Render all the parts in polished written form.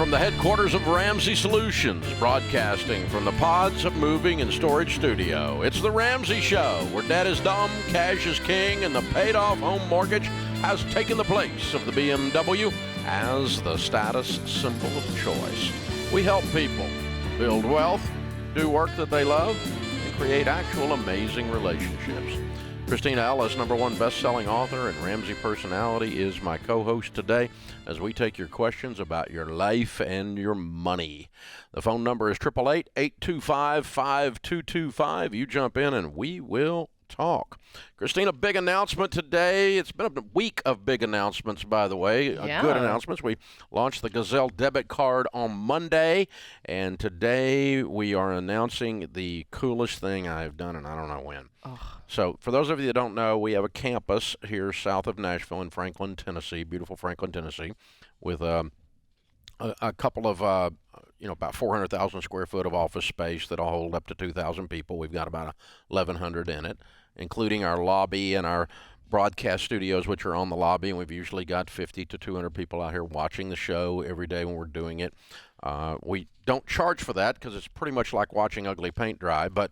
from the headquarters of Ramsey Solutions, broadcasting from the Pods of Moving and Storage Studio. It's the Ramsey Show, where debt is dumb, cash is king, and the paid-off home mortgage has taken the place of the BMW as the status symbol of choice. We help people build wealth, do work that they love, and create actual amazing relationships. Christina Ellis, #1 best-selling author and Ramsey personality, is my co-host today as we take your questions about your life and your money. The phone number is 888-825-5225. You jump in and we will talk. Christina, big announcement today. It's been a week of big announcements, by the way. Good announcements. We launched the Gazelle debit card on Monday, and today we are announcing the coolest thing I've done, and I don't know when. So for those of you that don't know, we have a campus here south of Nashville in Franklin, Tennessee, beautiful Franklin, Tennessee, with a couple of, about 400,000 square foot of office space that'll hold up to 2,000 people. We've got about 1,100 in it, including our lobby and our broadcast studios, which are on the lobby, and we've usually got 50 to 200 people out here watching the show every day when we're doing it. We don't charge for that because it's pretty much like watching ugly paint dry, but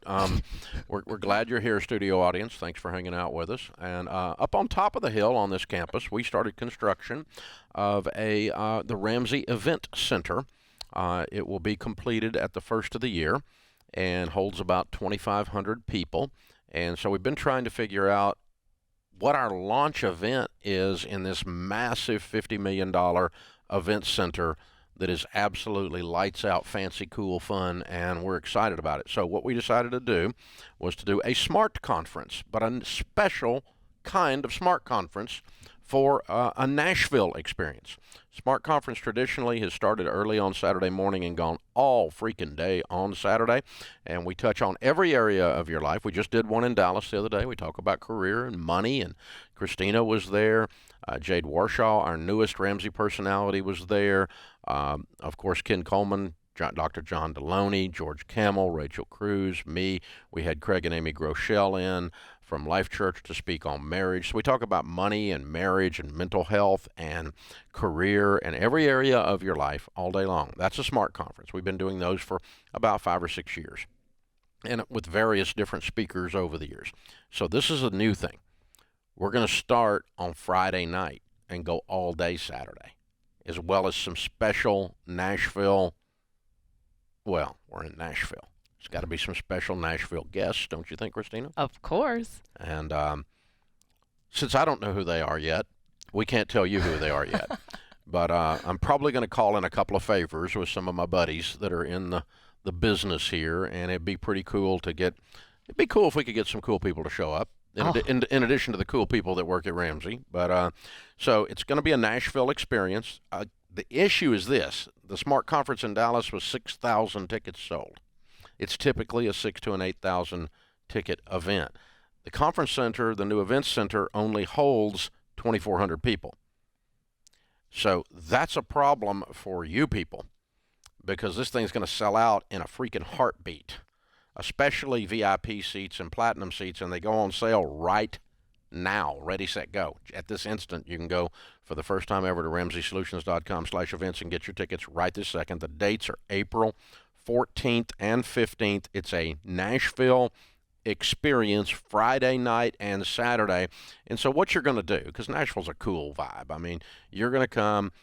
we're glad you're here, studio audience. Thanks for hanging out with us. And up on top of the hill on this campus, we started construction of the Ramsey Event Center. It will be completed at the first of the year and holds about 2,500 people. And so we've been trying to figure out what our launch event is in this massive $50 million event center that is absolutely lights out, fancy, cool, fun, and we're excited about it. So what we decided to do was to do a smart conference, but a special kind of smart conference for a Nashville experience. Smart Conference traditionally has started early on Saturday morning and gone all freaking day on Saturday, and we touch on every area of your life. We just did one in Dallas the other day. We talk about career and money, and Christina was there. Jade Warshaw, our newest Ramsey personality, was there. Of course, Ken Coleman, Dr. John Deloney, George Camel, Rachel Cruz, me. We had Craig and Amy Groeschel in from Life Church to speak on marriage. So we talk about money and marriage and mental health and career and every area of your life all day long. That's a smart conference. We've been doing those for about 5 or 6 years, and with various different speakers over the years. So this is a new thing. We're going to start on Friday night and go all day Saturday, as well as some special Nashville. Well, we're in Nashville. There's got to be some special Nashville guests, don't you think, Christina? Of course. And since I don't know who they are yet, we can't tell you who they are yet. But I'm probably going to call in a couple of favors with some of my buddies that are in the business here, and it'd be pretty cool to get. It'd be cool if we could get some cool people to show up. In addition to the cool people that work at Ramsey. But so it's going to be a Nashville experience. The issue is this. The Smart Conference in Dallas was 6,000 tickets sold. It's typically a 6,000 to an 8,000 ticket event. The conference center, the new events center, only holds 2,400 people. So that's a problem for you people because this thing's going to sell out in a freaking heartbeat, especially VIP seats and platinum seats, and they go on sale right now. Ready, set, go. At this instant, you can go for the first time ever to RamseySolutions.com/events and get your tickets right this second. The dates are April 14th and 15th. It's a Nashville experience Friday night and Saturday. And so what you're going to do, because Nashville's a cool vibe. I mean, you're going to come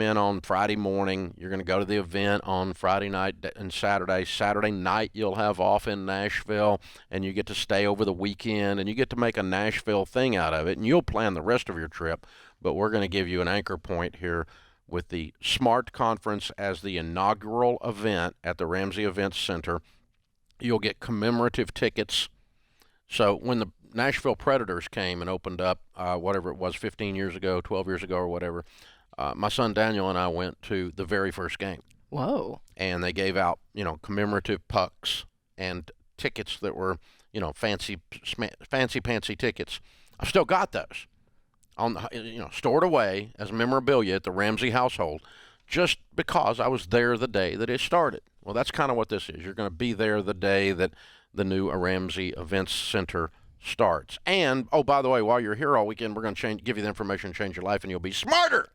in on Friday morning. You're going to go to the event on Friday night and Saturday. Saturday night you'll have off in Nashville, and you get to stay over the weekend, and you get to make a Nashville thing out of it, and you'll plan the rest of your trip. But we're going to give you an anchor point here with the Smart Conference as the inaugural event at the Ramsey Events Center. You'll get commemorative tickets. So when the Nashville Predators came and opened up, whatever it was, 15 years ago, 12 years ago or whatever, my son Daniel and I went to the very first game. Whoa. And they gave out, commemorative pucks and tickets that were, fancy tickets. I've still got those stored away as memorabilia at the Ramsey household just because I was there the day that it started. Well, that's kind of what this is. You're going to be there the day that the new Ramsey Events Center starts. And, oh, by the way, while you're here all weekend, we're going to give you the information, change your life, and you'll be smarter.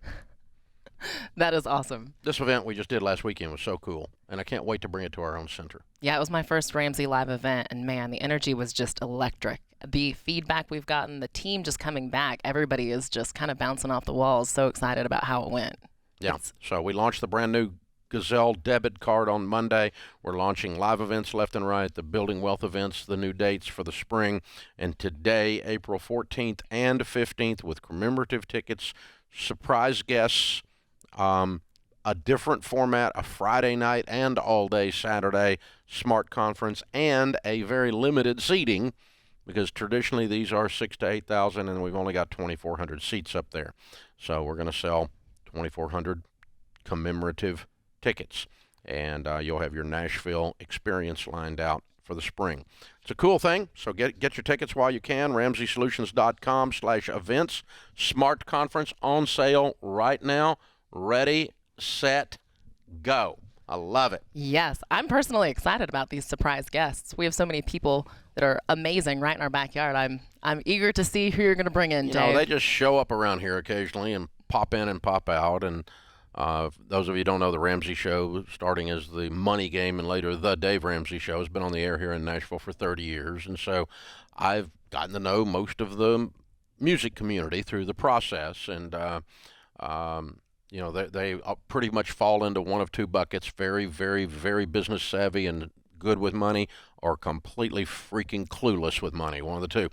That is awesome. This event we just did last weekend was so cool, and I can't wait to bring it to our own center. Yeah, it was my first Ramsey live event, and man, the energy was just electric. The feedback we've gotten, the team just coming back, everybody is just kind of bouncing off the walls, so excited about how it went. Yeah, so we launched the brand new Gazelle debit card on Monday. We're launching live events left and right, the Building Wealth events, the new dates for the spring, and today, April 14th and 15th, with commemorative tickets, surprise guests, a different format, a Friday night and all-day Saturday smart conference, and a very limited seating, because traditionally these are 6,000 to 8,000, and we've only got 2,400 seats up there. So we're going to sell 2,400 commemorative tickets, and you'll have your Nashville experience lined out for the spring. It's a cool thing, so get your tickets while you can. RamseySolutions.com/events. Smart Conference on sale right now. Ready, set, go. I love it. Yes, I'm personally excited about these surprise guests. We have so many people that are amazing right in our backyard. I'm eager to see who you're going to bring in, Dave. They just show up around here occasionally and pop in and pop out, and those of you who don't know, the Ramsey Show, starting as the Money Game and later the Dave Ramsey Show, has been on the air here in Nashville for 30 years. And so I've gotten to know most of the music community through the process. And, they pretty much fall into one of two buckets: very, very, very business savvy and good with money, or completely freaking clueless with money, one of the two.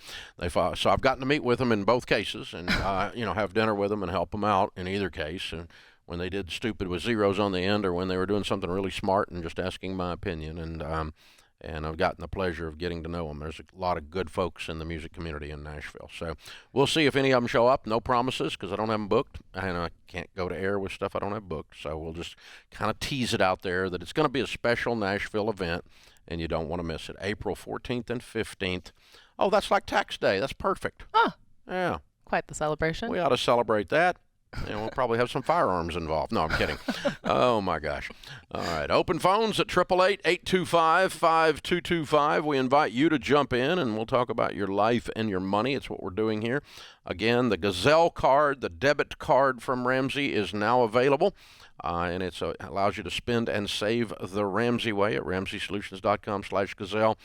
So I've gotten to meet with them in both cases, and, have dinner with them and help them out in either case. And when they did stupid with zeros on the end, or when they were doing something really smart and just asking my opinion. And I've gotten the pleasure of getting to know them. There's a lot of good folks in the music community in Nashville. So we'll see if any of them show up. No promises, because I don't have them booked, and I can't go to air with stuff I don't have booked. So we'll just kind of tease it out there that it's going to be a special Nashville event, and you don't want to miss it. April 14th and 15th. Oh, that's like tax day. That's perfect. Huh. Yeah. Quite the celebration. We ought to celebrate that. And we'll probably have some firearms involved. No, I'm kidding. Oh, my gosh. All right. Open phones at 888-825-5225. We invite you to jump in, and we'll talk about your life and your money. It's what we're doing here. Again, the Gazelle card, the debit card from Ramsey, is now available. And it allows you to spend and save the Ramsey way at RamseySolutions.com/Gazelle.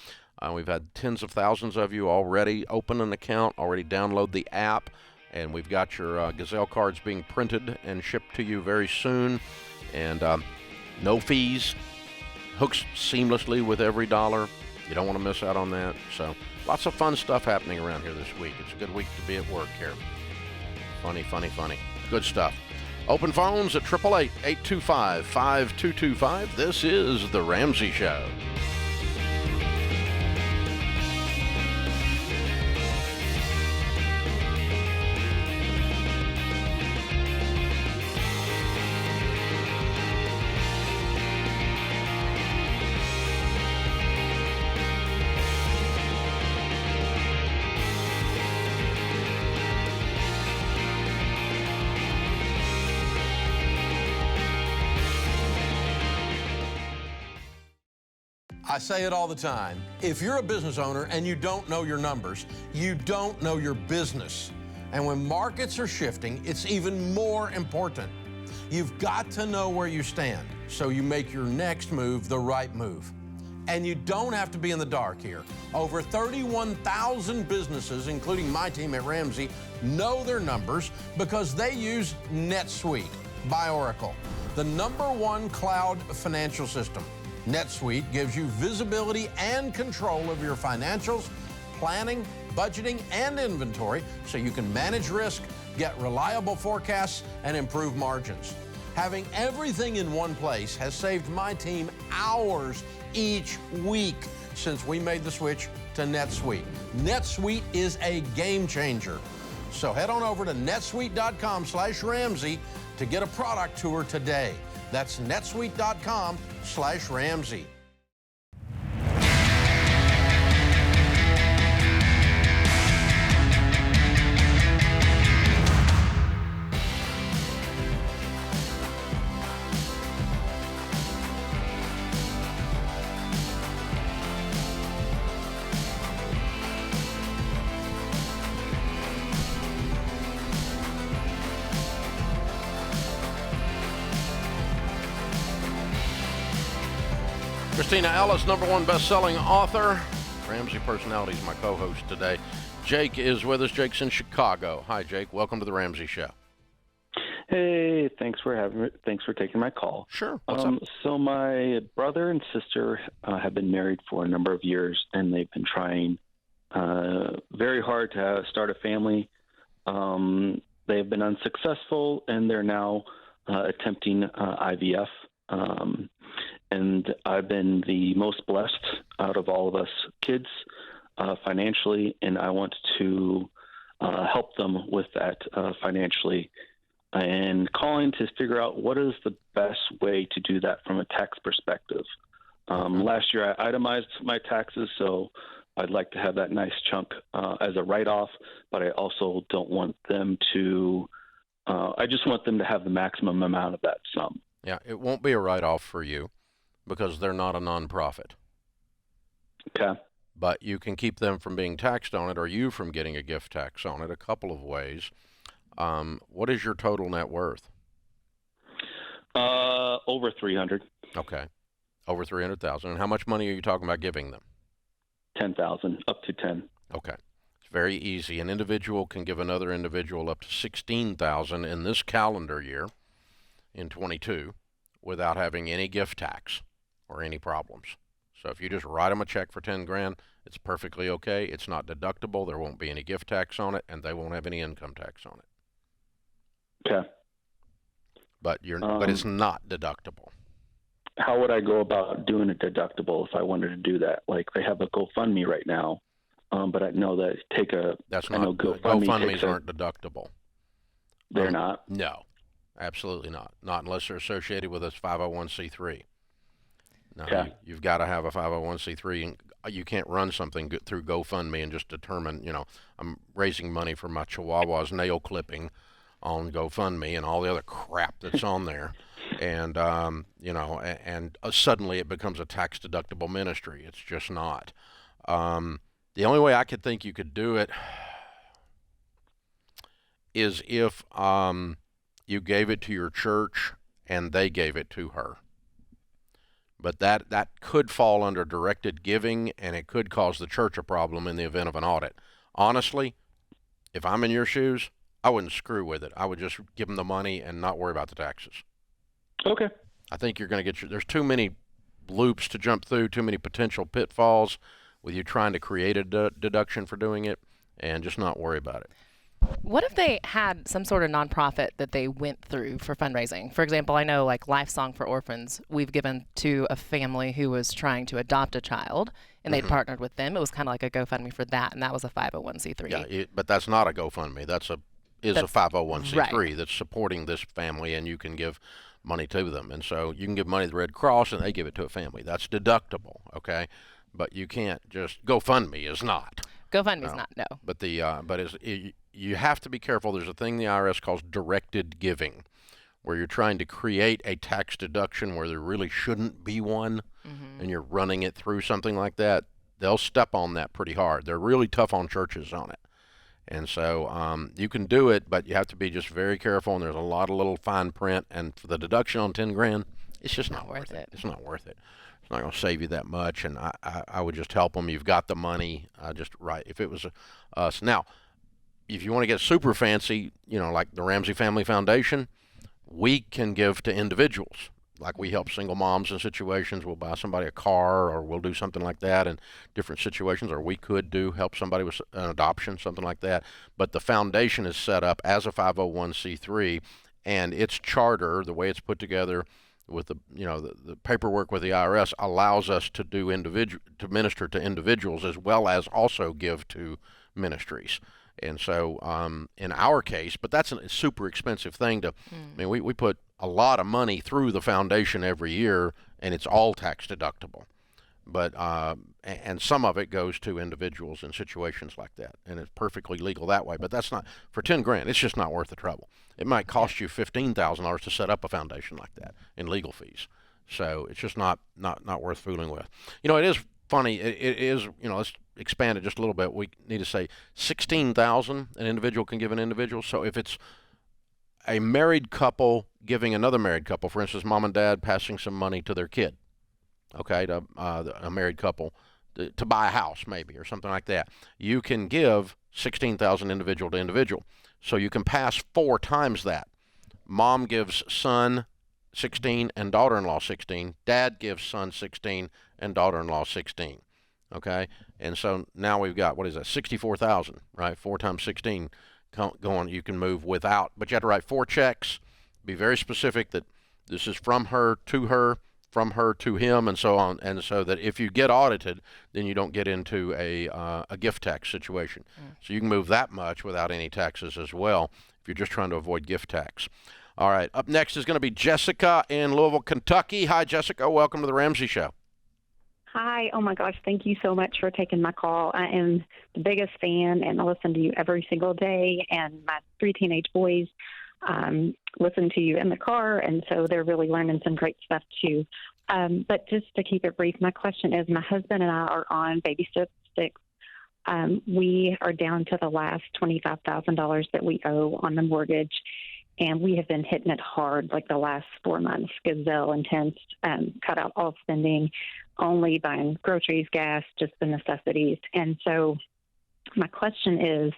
We've had tens of thousands of you already open an account, already download the app. And we've got your Gazelle cards being printed and shipped to you very soon. And no fees, hooks seamlessly with every dollar. You don't want to miss out on that. So lots of fun stuff happening around here this week. It's a good week to be at work here. Funny, funny, funny. Good stuff. Open phones at 888-825-5225. This is The Ramsey Show. I say it all the time. If you're a business owner and you don't know your numbers, you don't know your business. And when markets are shifting, it's even more important. You've got to know where you stand so you make your next move the right move. And you don't have to be in the dark here. Over 31,000 businesses, including my team at Ramsey, know their numbers because they use NetSuite by Oracle, the #1 cloud financial system. NetSuite gives you visibility and control of your financials, planning, budgeting, and inventory so you can manage risk, get reliable forecasts, and improve margins. Having everything in one place has saved my team hours each week since we made the switch to NetSuite. NetSuite is a game changer. So head on over to netsuite.com/Ramsey to get a product tour today. That's netsuite.com/Ramsey. Christina Ellis, #1 best-selling author. Ramsey Personality is my co-host today. Jake is with us. Jake's in Chicago. Hi, Jake. Welcome to the Ramsey Show. Hey, thanks for taking my call. Sure. What's up? So my brother and sister have been married for a number of years, and they've been trying very hard to start a family. They've been unsuccessful, and they're now attempting IVF. And I've been the most blessed out of all of us kids financially, and I want to help them with that financially. And calling to figure out what is the best way to do that from a tax perspective. Last year I itemized my taxes, so I'd like to have that nice chunk as a write-off, but I also don't want them to I just want them to have the maximum amount of that sum. Yeah, it won't be a write-off for you because they're not a nonprofit. Okay. But you can keep them from being taxed on it, or you from getting a gift tax on it, a couple of ways. What is your total net worth? Over 300. Okay. Over 300,000. And how much money are you talking about giving them? 10,000, up to 10. Okay. It's very easy. An individual can give another individual up to 16,000 in this calendar year, in 22, without having any gift tax or any problems. So if you just write them a check for 10 grand, it's perfectly okay. It's not deductible. There won't be any gift tax on it, and they won't have any income tax on it. Okay. But it's not deductible. How would I go about doing a deductible if I wanted to do that? Like, they have a GoFundMe right now, but I know that GoFundMes aren't deductible. They're not? No, absolutely not. Not unless they're associated with a 501c3. No, okay. You've got to have a 501c3. You can't run something through GoFundMe and just determine, I'm raising money for my Chihuahua's nail clipping on GoFundMe and all the other crap that's on there. And, suddenly it becomes a tax-deductible ministry. It's just not. The only way I could think you could do it is if you gave it to your church and they gave it to her. But that could fall under directed giving, and it could cause the church a problem in the event of an audit. Honestly, if I'm in your shoes, I wouldn't screw with it. I would just give them the money and not worry about the taxes. Okay. I think you're going to get there's too many loops to jump through, too many potential pitfalls with you trying to create a deduction for doing it, and just not worry about it. What if they had some sort of nonprofit that they went through for fundraising? For example, I know like Life Song for Orphans, we've given to a family who was trying to adopt a child, and they'd partnered with them. It was kind of like a GoFundMe for that, and that was a 501c3. Yeah, but that's not a GoFundMe. That's a 501c3 right. That's supporting this family, and you can give money to them. And so you can give money to the Red Cross, and they give it to a family. That's deductible, okay? But you can't just GoFundMe is not. GoFundMe is not, no. But you have to be careful. There's a thing the IRS calls directed giving, where you're trying to create a tax deduction where there really shouldn't be one, and you're running it through something like that. They'll step on that pretty hard. They're really tough on churches on it. And so you can do it, but you have to be just very careful, and there's a lot of little fine print. And for the deduction on 10 grand, it's just not worth it. It's not worth it. It's not going to save you that much, and I would just help them. You've got the money, just right. If it was us. Now, if you want to get super fancy, like the Ramsey Family Foundation, we can give to individuals. Like we help single moms in situations. We'll buy somebody a car, or we'll do something like that in different situations, or we could help somebody with an adoption, something like that. But the foundation is set up as a 501c3, and its charter, the way it's put together with the paperwork with the IRS, allows us to to minister to individuals as well as also give to ministries. And so in our case, but that's a super expensive thing to, I mean, we put a lot of money through the foundation every year, and it's all tax deductible. But and some of it goes to individuals in situations like that, and it's perfectly legal that way. But that's not, for 10 grand, it's just not worth the trouble. It might cost you $15,000 to set up a foundation like that in legal fees. So it's just not worth fooling with. It is funny. It is, let's expand it just a little bit. We need to say 16,000 an individual can give an individual. So if it's a married couple giving another married couple, for instance, mom and dad passing some money to their kid, okay, to a married couple to buy a house maybe or something like that, you can give $16,000 individual to individual. So you can pass 4 times that. Mom gives son 16 and daughter-in-law 16. Dad gives son 16 and daughter-in-law 16. Okay, and so now we've got, what is that, 64,000, right? 4 times 16 going. You can move without, but you have to write 4 checks. Be very specific that this is from her to her, from her to him, and so on, and so that if you get audited, then you don't get into a gift tax situation. So you can move that much without any taxes as well if you're just trying to avoid gift tax. All right, up next is going to be Jessica in Louisville, Kentucky. Hi, Jessica. Welcome to the Ramsey Show. Hi. Oh, my gosh. Thank you so much for taking my call. I am the biggest fan, and I listen to you every single day, and my 3 teenage boys listen to you in the car, and so they're really learning some great stuff, too. But just to keep it brief, my question is, my husband and I are on baby step 6. We are down to the last $25,000 that we owe on the mortgage, and we have been hitting it hard like the last 4 months. Gazelle intense, cut out all spending, only buying groceries, gas, just the necessities. And so my question is,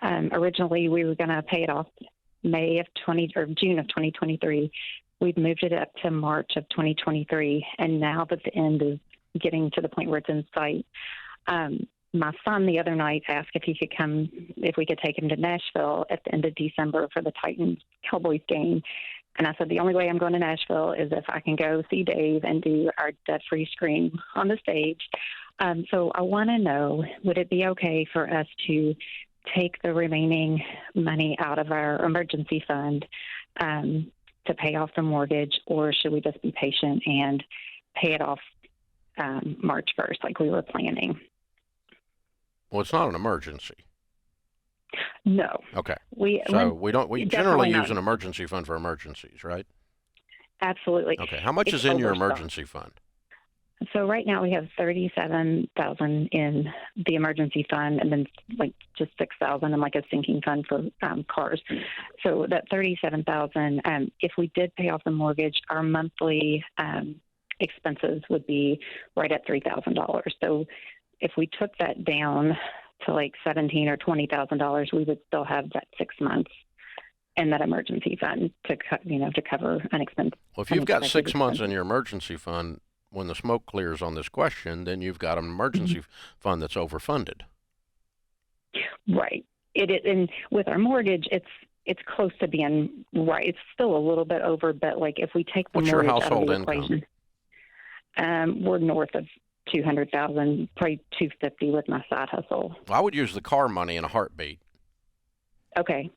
originally we were going to pay it off June of 2023. We've moved it up to March of 2023, and now that the end is getting to the point where it's in sight, my son the other night asked if we could take him to Nashville at the end of December for the Titans-Cowboys game. And I said, the only way I'm going to Nashville is if I can go see Dave and do our debt-free scream on the stage. So I want to know, would it be okay for us to take the remaining money out of our emergency fund to pay off the mortgage, or should we just be patient and pay it off March 1st like we were planning? Well, it's not an emergency. No. Okay. We generally use an emergency fund for emergencies, right? Absolutely. Okay. How much is in your emergency fund? So right now we have $37,000 in the emergency fund, and then like just $6,000 in like a sinking fund for cars. So that $37,000, if we did pay off the mortgage, our monthly expenses would be right at $3,000. So if we took that down to like $17,000 or $20,000, we would still have that 6 months in that emergency fund to cover unexpected. Well, if you've got 6 months in your emergency fund, when the smoke clears on this question, then you've got an emergency fund that's overfunded. Right. It is, and with our mortgage, it's close to being right. It's still a little bit over, but like if we take the What's mortgage your household out of the income? Equation, we're north of $200,000, probably $250,000 with my side hustle. Well, I would use the car money in a heartbeat. Okay.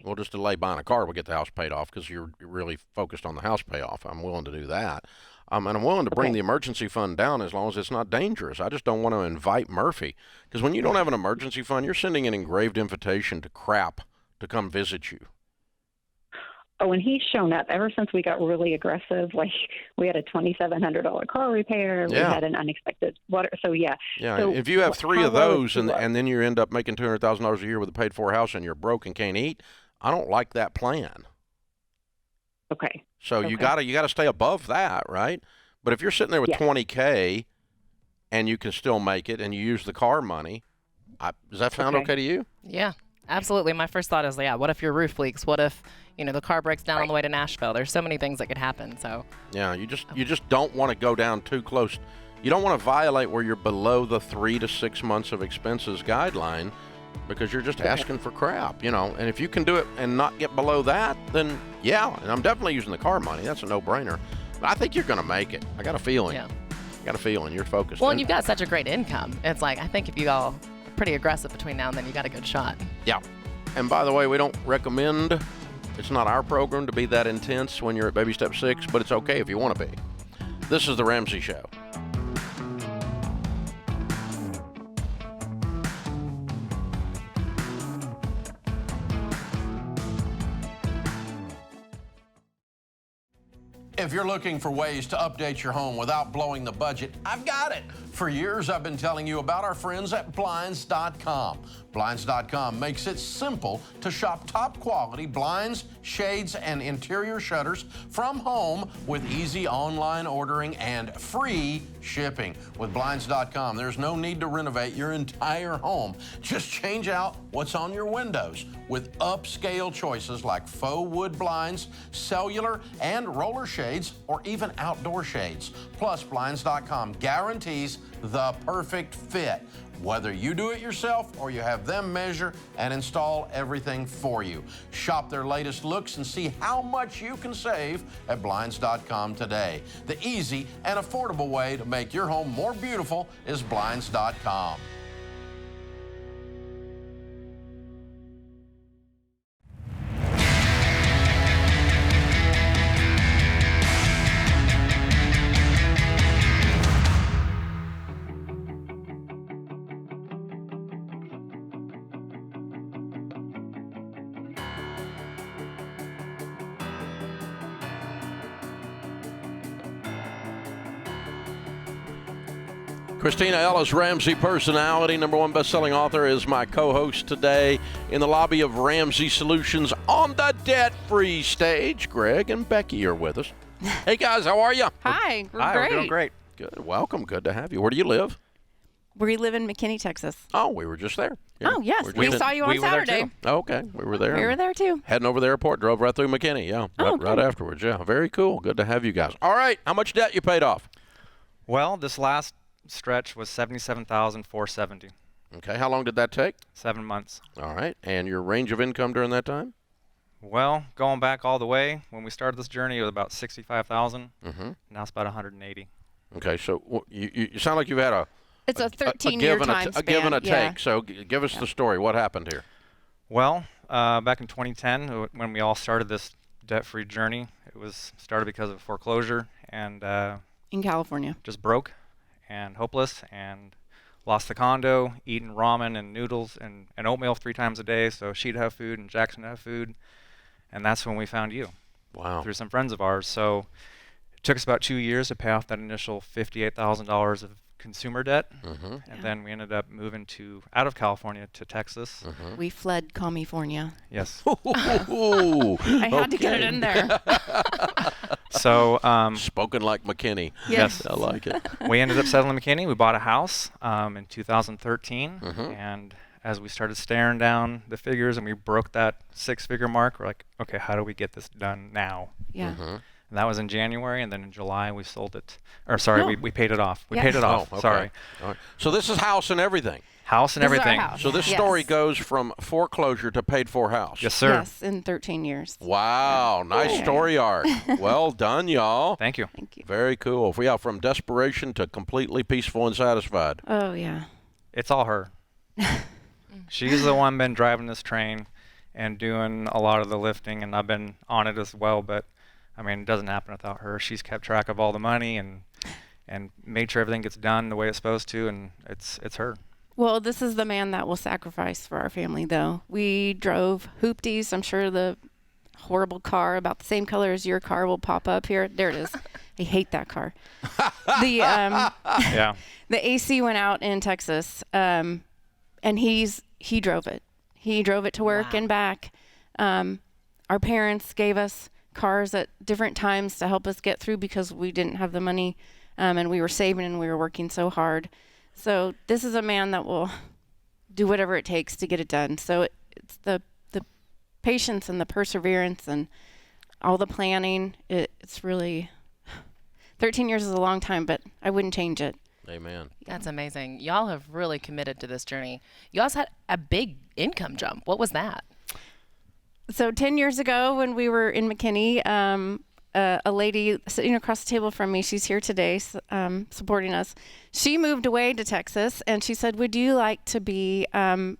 We'll just delay buying a car. We'll get the house paid off because you're really focused on the house payoff. I'm willing to do that. And I'm willing to bring the emergency fund down as long as it's not dangerous. I just don't want to invite Murphy, because when you don't have an emergency fund, you're sending an engraved invitation to crap to come visit you. Oh, and he's shown up ever since we got really aggressive. Like we had a $2,700 car repair. We had an unexpected water. So yeah. Yeah. So if you have 3 of those and then you end up making $200,000 a year with a paid-for house and you're broke and can't eat, I don't like that plan. Okay. So you gotta stay above that, right? But if you're sitting there with $20K and you can still make it and you use the car money, does that sound okay to you? Yeah. Absolutely. My first thought is, what if your roof leaks? What if, the car breaks down on the way to Nashville? There's so many things that could happen. So yeah, you just don't want to go down too close. You don't want to violate where you're below the 3 to 6 months of expenses guideline, because you're just asking for crap, And if you can do it and not get below that, then and I'm definitely using the car money. That's a no-brainer. But I think you're going to make it. I got a feeling. Yeah. I got a feeling you're focused. Well, and you've got such a great income. It's like, I think if you all pretty aggressive between now and then, you got a good shot. Yeah. And by the way, we don't recommend, it's not our program to be that intense when you're at baby step 6, but it's okay if you want to be. This is the Ramsey Show. If you're looking for ways to update your home without blowing the budget, I've got it. For years, I've been telling you about our friends at Blinds.com. Blinds.com makes it simple to shop top quality blinds, shades, and interior shutters from home with easy online ordering and free shipping. With Blinds.com, there's no need to renovate your entire home. Just change out what's on your windows with upscale choices like faux wood blinds, cellular and roller shades, or even outdoor shades. Plus, Blinds.com guarantees the perfect fit, whether you do it yourself or you have them measure and install everything for you. Shop their latest looks and see how much you can save at Blinds.com today. The easy and affordable way to make your home more beautiful is Blinds.com. Christina Ellis, Ramsey personality, #1 best-selling author, is my co-host today in the lobby of Ramsey Solutions on the debt-free stage. Greg and Becky are with us. Hey, guys, how are you? Hi, Hi, we're doing great. Good. Welcome. Good to have you. Where do you live? We live in McKinney, Texas. Oh, we were just there. Yeah. Oh, yes. We're We just saw you on we were there, Saturday. too. Okay, we were there. We were there, too. Heading over the airport, drove right through McKinney. Yeah, Oh, right good. afterwards. Yeah, very cool. Good to have you guys. All right, how much debt you paid off? Well, this last stretch was $77,470. Okay, how long did that take? 7 months. All right, and your range of income during that time? Well, going back all the way, when we started this journey, it was about 65,000. Mm-hmm. Now it's about 180. Okay, so you sound like you've had a It's a a 13-year give and time a span. give and a yeah. take. So give us the story. What happened here? Well, back in 2010, when we all started this debt-free journey, it was started because of foreclosure and In California. just broke and hopeless and lost the condo, eating ramen and noodles and oatmeal 3 times a day. So she'd have food and Jackson would have food. And that's when we found you. Wow. Through some friends of ours. So it took us about 2 years to pay off that initial $58,000 of consumer debt. Mm-hmm. And then we ended up moving out of California to Texas. Mm-hmm. We fled California. Yes. I had to get it in there. So Spoken like McKinney. Yes. I like it. we ended up settling in McKinney. We bought a house in 2013. Mhm. And as we started staring down the figures and we broke that 6-figure mark, we're like, okay, how do we get this done now? Yeah. Mm-hmm. And that was in January, and then in July we sold it. Or sorry, No. we paid it off. We Yeah. paid it off. Oh, okay. Sorry. All right. So this is house and everything. House and This is our everything. house. So this Yes. story goes from foreclosure to paid-for house. Yes, sir. Yes, in 13 years. Wow, nice Yeah. story arc. Well done, y'all. Thank you. Thank you. Very cool. Yeah, from desperation to completely peaceful and satisfied. Oh, yeah. It's all her. She's the one been driving this train and doing a lot of the lifting, and I've been on it as well. But I mean, it doesn't happen without her. She's kept track of all the money and made sure everything gets done the way it's supposed to, and it's her. Well, this is the man that will sacrifice for our family, though. We drove hoopties. I'm sure the horrible car, about the same color as your car, will pop up here. There it is. I hate that car. Yeah. The AC went out in Texas, and he drove it. He drove it to work and back. Our parents gave us cars at different times to help us get through because we didn't have the money, and we were saving and we were working so hard. So this is a man that will do whatever it takes to get it done. So it's the patience and the perseverance and all the planning. It's really 13 years is a long time, but I wouldn't change it. Amen. That's amazing. Y'all have really committed to this journey. You also had a big income jump. What was that? So 10 years ago when we were in McKinney, a lady sitting across the table from me, she's here today supporting us. She moved away to Texas and she said, would you like to be a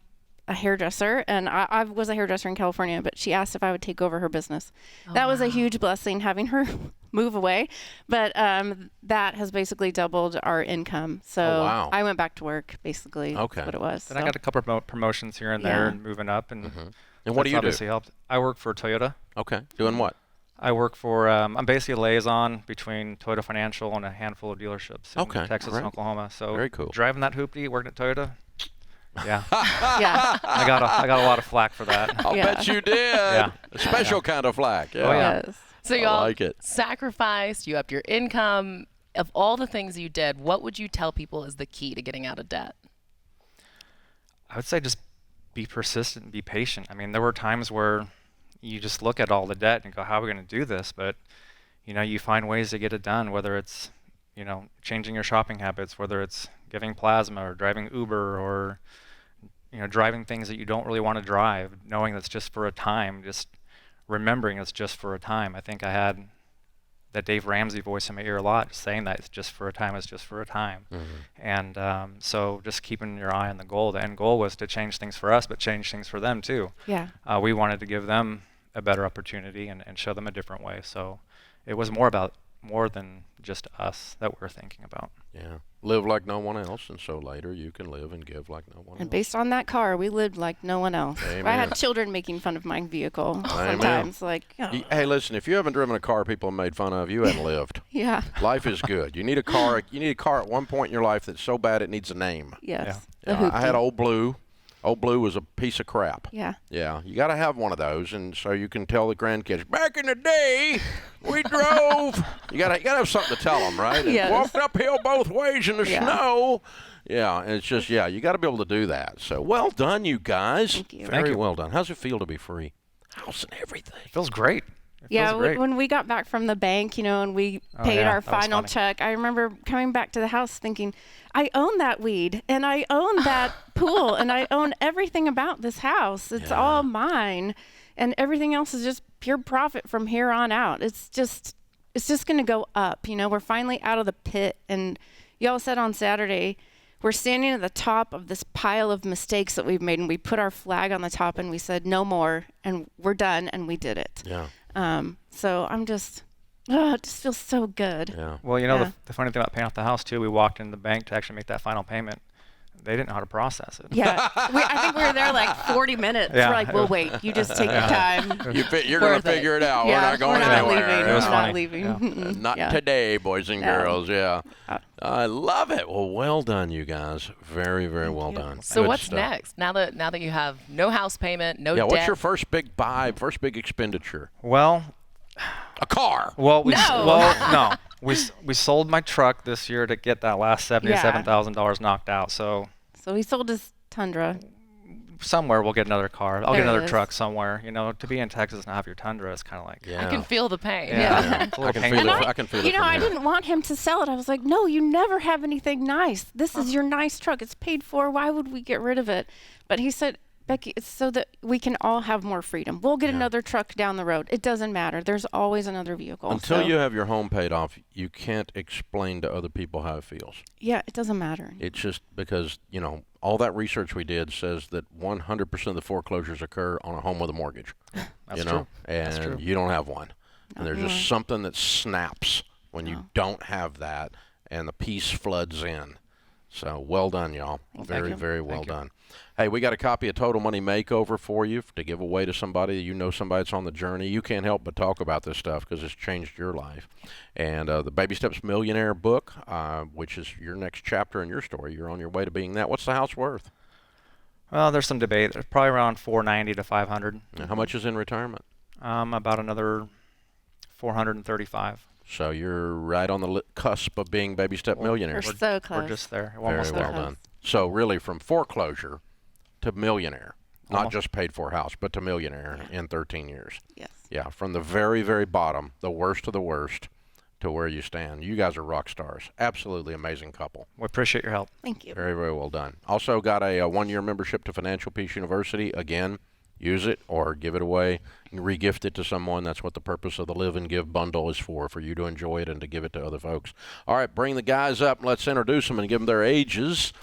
hairdresser? And I was a hairdresser in California, but she asked if I would take over her business. That was a huge blessing having her move away. But that has basically doubled our income. So Oh, wow. I went back to work, basically. Okay. That's what it was. Then I got a couple of promotions here and there Yeah. and moving up. And And what do that's you do? obviously helped. I work for Toyota. Okay. Doing what? I work for, I'm basically a liaison between Toyota Financial and a handful of dealerships in Texas and Oklahoma. So very cool. Driving that hoopty, working at Toyota, yeah. Yeah. I got a lot of flack for that. I'll bet you did. Yeah. A special kind of flack. Yeah. Oh, yeah. Yes. So I y'all like it. sacrificed, you upped your income. Of all the things you did, what would you tell people is the key to getting out of debt? I would say just be persistent and be patient. I mean, there were times where you just look at all the debt and go, how are we going to do this? But, you find ways to get it done, whether it's, changing your shopping habits, whether it's giving plasma or driving Uber or, driving things that you don't really want to drive, knowing that's just for a time, just remembering it's just for a time. I think I had that Dave Ramsey voice in my ear a lot, just saying that it's just for a time, it's just for a time. And so just keeping your eye on the goal. The end goal was to change things for us, but change things for them too. Yeah. We wanted to give them a better opportunity and show them a different way. So it was more than just us that we're thinking about. Yeah. Live like no one else, and so later you can live and give like no one And else. based on that car, we lived like no one else. Amen. I had children making fun of my vehicle sometimes. Like, Hey, listen, if you haven't driven a car people have made fun of, you haven't lived. yeah. Life is good. You need a car. You need a car at one point in your life that's so bad it needs a name. Yes. Yeah, The I had hoopty. Old Blue. Old Blue was a piece of crap. Yeah. Yeah, you got to have one of those, and so you can tell the grandkids, back in the day, we drove. You got to have something to tell them, right? And Yes. walked uphill both ways in the Yeah. snow. Yeah, and it's just, you got to be able to do that. So well done, you guys. Thank you. Very Thank you. well done. How's it feel to be free? House and everything. It feels great. It Yeah, feels great. when we got back from the bank, and we Oh, paid yeah, our that was final funny. check, I remember coming back to the house thinking, I own that weed, and I own that pool, and I own everything about this house. It's all mine, and everything else is just pure profit from here on out. It's just going to go up. We're finally out of the pit, and y'all said on Saturday, we're standing at the top of this pile of mistakes that we've made, and we put our flag on the top, and we said no more, and we're done, and we did it. Yeah. So I'm just, it just feels so good. Yeah. Well, Yeah. the funny thing about paying off the house too, we walked into the bank to actually make that final payment. They didn't know how to process it. Yeah. I think we were there like 40 minutes. Yeah. We're like, we'll wait. You just take your time. You're going to figure it out. We're not going we're not anywhere. leaving. It was We're funny. not leaving. Yeah. Mm-mm. Not Yeah. today, boys and No. girls. Yeah. I love it. Well done, you guys. Very, very well you. done. So Good what's stuff. next? Now that you have no house payment, no Yeah, debt. what's your first big buy, first big expenditure? Well, A car. no. No. We sold my truck this year to get that last $77,000 knocked out. So So he sold his Tundra. somewhere we'll get another car. I'll There get it another is. truck somewhere. To be in Texas and have your Tundra is kind of like, Yeah. I can feel the pain. Yeah. it's a I little can painful. feel And it. I can feel it. You know, from I here. didn't want him to sell it. I was like, no, you never have anything nice. This is your nice truck. It's paid for. Why would we get rid of it? But he said, Becky, it's so that we can all have more freedom. We'll get another truck down the road. It doesn't matter. There's always another vehicle. Until So, you have your home paid off, you can't explain to other people how it feels. Yeah, it doesn't matter. It's just because, all that research we did says that 100% of the foreclosures occur on a home with a mortgage. That's True. true. And That's true. you don't have one. And there's just something that snaps when you No. don't have that and the peace floods in. So well done, y'all. Very, you. very well done. Hey, we got a copy of Total Money Makeover for you to give away to somebody. Somebody that's on the journey. You can't help but talk about this stuff because it's changed your life. And the Baby Steps Millionaire book, which is your next chapter in your story. You're on your way to being that. What's the house worth? Well, there's some debate. There's probably around 490 to 500. And how much is in retirement? About another 435. So you're right on the cusp of being Baby Step Millionaire. We're so close. We're just there. We're Very almost well there. done. So really from foreclosure to millionaire. Not Almost. just paid for house, but to millionaire in 13 years. Yes. Yeah, from the very, very bottom, the worst of the worst, to where you stand. You guys are rock stars. Absolutely amazing couple. We appreciate your help. Thank you. Very, very well done. Also got a one-year membership to Financial Peace University. Again, use it or give it away. You can re-gift it to someone. That's what the purpose of the Live and Give bundle is for you to enjoy it and to give it to other folks. All right, bring the guys up. Let's introduce them and give them their ages.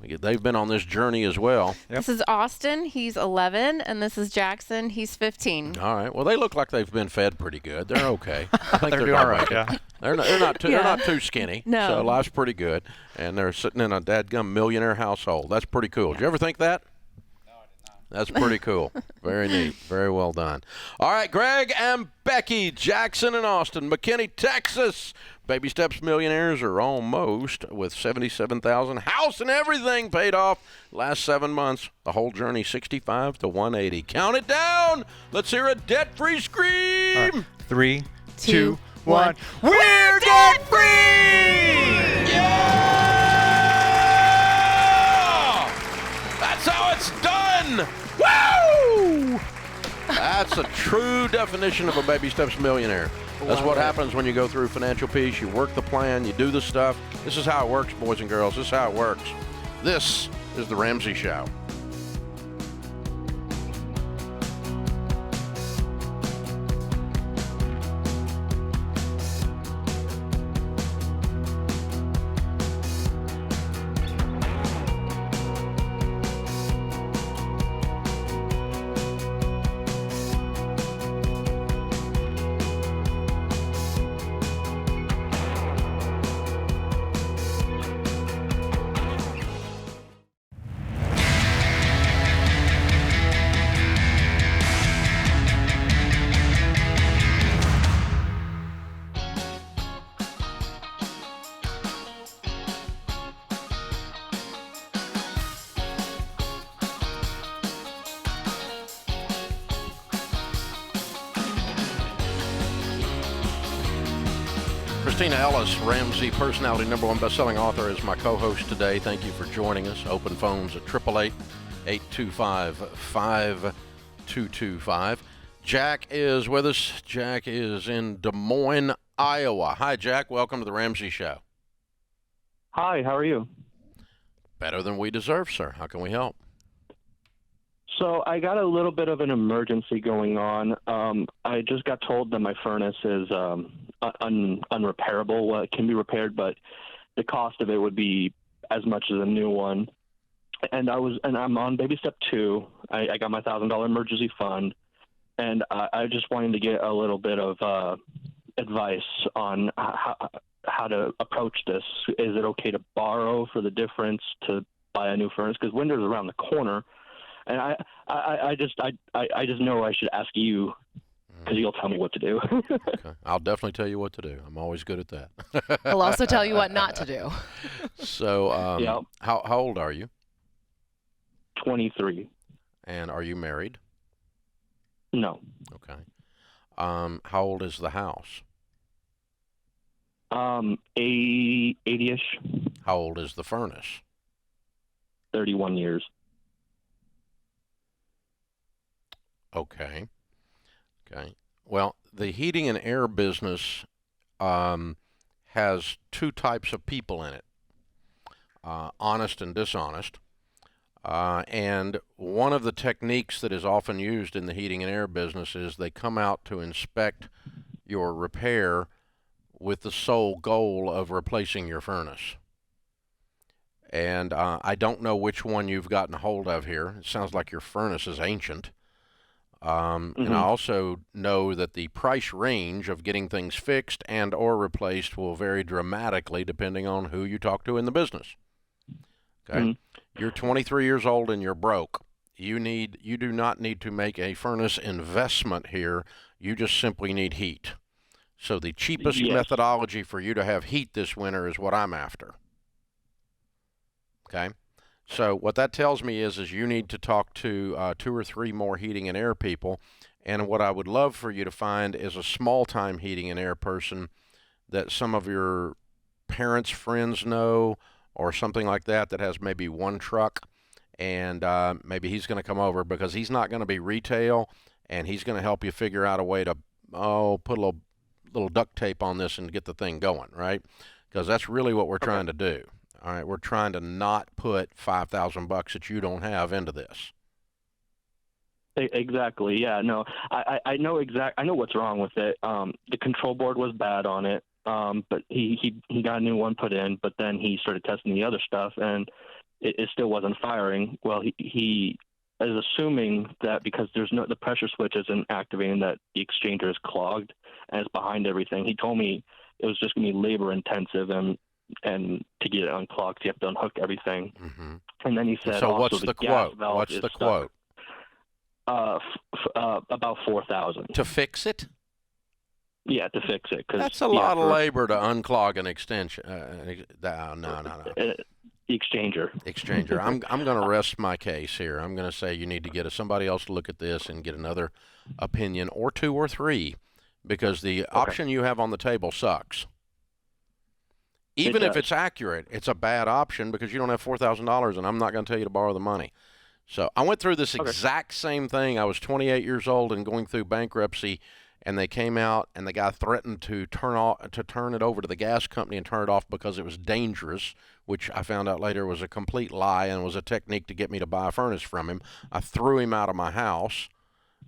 They've been on this journey as well. Yep. This is Austin. He's 11, and this is Jackson. He's 15. All right. Well, they look like they've been fed pretty good. They're okay. I think They're doing all right, making it. yeah. They're not too. Yeah. They're not too skinny. No. So life's pretty good, and they're sitting in a dadgum millionaire household. That's pretty cool. Did you ever think that? That's pretty cool. Very neat. Very well done. All right, Greg and Becky, Jackson and Austin, McKinney, Texas. Baby Steps millionaires are almost with $77,000. House and everything paid off last 7 months. The whole journey, 65 to 180. Count it down. Let's hear a debt-free scream. 3, 2, 1. We're debt-free! Yeah! That's how it's done! Woo! That's a true definition of a Baby Steps millionaire. That's what happens when you go through Financial Peace. You work the plan, you do the stuff. This is how it works, boys and girls. This is how it works. This is The Ramsey Show. Christina Ellis, Ramsey personality, #1 best-selling author, is my co-host today. Thank you for joining us. Open phones at 888-825-5225. Jack is with us. Jack is in Des Moines, Iowa. Hi, Jack. Welcome to The Ramsey Show. Hi, how are you? Better than we deserve, sir. How can we help? So I got a little bit of an emergency going on. I just got told that my furnace is unrepairable. Well, it can be repaired, but the cost of it would be as much as a new one. And I'm on baby step 2. I got my $1,000 emergency fund, and I just wanted to get a little bit of advice on how to approach this. Is it okay to borrow for the difference to buy a new furnace? Because winter's around the corner. And I just know I should ask you, because you'll tell me what to do. Okay. I'll definitely tell you what to do. I'm always good at that. He'll also tell you what not to do. So, Yeah. How old are you? 23. And are you married? No. Okay. How old is the house? 80-ish. How old is the furnace? 31 years. Okay. Well, the heating and air business has two types of people in it, honest and dishonest. And one of the techniques that is often used in the heating and air business is they come out to inspect your repair with the sole goal of replacing your furnace. And I don't know which one you've gotten a hold of here. It sounds like your furnace is ancient. And I also know that the price range of getting things fixed and or replaced will vary dramatically depending on who you talk to in the business. Okay? You're 23 years old and you're broke. You do not need to make a furnace investment here. You just simply need heat. So the cheapest methodology for you to have heat this winter is what I'm after. Okay? So what that tells me is you need to talk to 2 or 3 more heating and air people. And what I would love for you to find is a small-time heating and air person that some of your parents' friends know or something like that has maybe 1 truck. And maybe he's going to come over because he's not going to be retail, and he's going to help you figure out a way to, put a little duct tape on this and get the thing going, right? Because that's really what we're trying to do. All right, we're trying to not put $5,000 that you don't have into this. Exactly. Yeah. No. I know I know what's wrong with it. The control board was bad on it. But he got a new one put in. But then he started testing the other stuff, and it still wasn't firing. Well, he is assuming that because the pressure switch isn't activating, that the exchanger is clogged and it's behind everything. He told me it was just going to be labor intensive and to get it unclogged, you have to unhook everything. And then he said, so also what's the quote? Valve What's the quote? About $4,000 to fix it. Yeah, to fix it. That's a lot of labor to unclog an extension. No. Exchanger. I'm going to rest my case here. I'm going to say you need to get somebody else to look at this and get another opinion, or two or three, because the option you have on the table sucks. Even if it's accurate, it's a bad option because you don't have $4,000, and I'm not going to tell you to borrow the money. So I went through this exact same thing. I was 28 years old and going through bankruptcy, and they came out, and the guy threatened to turn it over to the gas company and turn it off because it was dangerous, which I found out later was a complete lie and was a technique to get me to buy a furnace from him. I threw him out of my house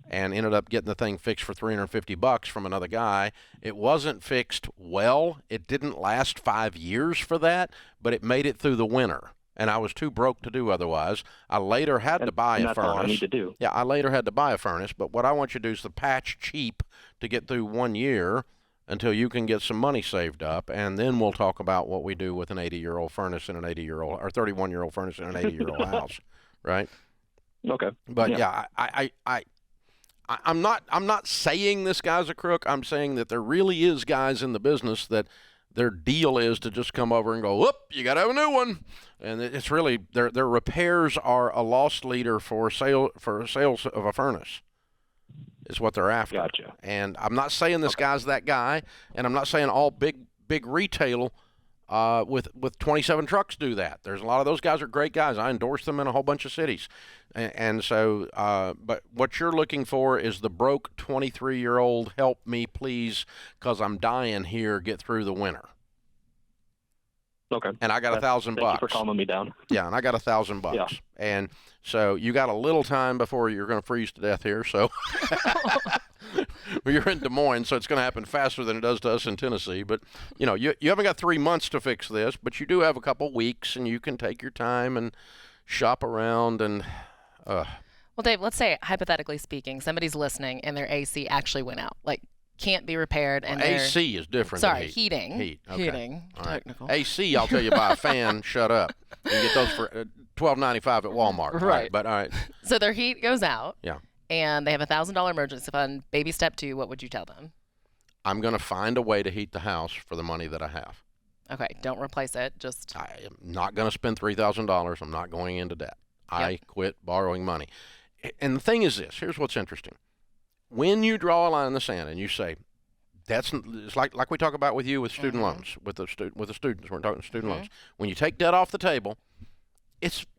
and ended up getting the thing fixed for $350 from another guy. It wasn't fixed well. It didn't last 5 years for that, but it made it through the winter. And I was too broke to do otherwise. I later had to buy a furnace. That's all I need to do. Yeah, I later had to buy a furnace. But what I want you to do is to patch cheap to get through 1 year until you can get some money saved up, and then we'll talk about what we do with an 80-year-old furnace in an 80-year-old or 31-year-old furnace in an 80-year-old house, right? Okay. But yeah, I'm not saying this guy's a crook. I'm saying that there really is guys in the business that their deal is to just come over and go, whoop, you got to have a new one. And it's really, their repairs are a loss leader for sales of a furnace is what they're after. Gotcha. And I'm not saying this guy's that guy, and I'm not saying all big retail with 27 trucks do that. There's a lot of those guys are great guys. I endorse them in a whole bunch of cities. And so, but what you're looking for is the broke 23-year-old, help me please, because I'm dying here, get through the winter. Okay. And I got $1,000. Thank you for calming me down. Yeah, and I got $1,000. Yeah. And so you got a little time before you're going to freeze to death here. So you're in Des Moines, so it's going to happen faster than it does to us in Tennessee. But, you know, you haven't got 3 months to fix this, but you do have a couple weeks, and you can take your time and shop around and Well, Dave, let's say, hypothetically speaking, somebody's listening and their AC actually went out. Like, can't be repaired. And AC is different than heat. Heating. Okay. Heating. All right. Technical. AC, I'll tell you, buy a fan, shut up. You can get those for $12.95 at Walmart. Right. But all right. So their heat goes out. Yeah. And they have $1,000 emergency fund. Baby step 2, what would you tell them? I'm going to find a way to heat the house for the money that I have. Okay. Don't replace it. Just. I am not going to spend $3,000. I'm not going into debt. I quit borrowing money. And the thing is this. Here's what's interesting. When you draw a line in the sand and you say, it's like we talk about with you with student loans, with the students. We're talking student loans. When you take debt off the table,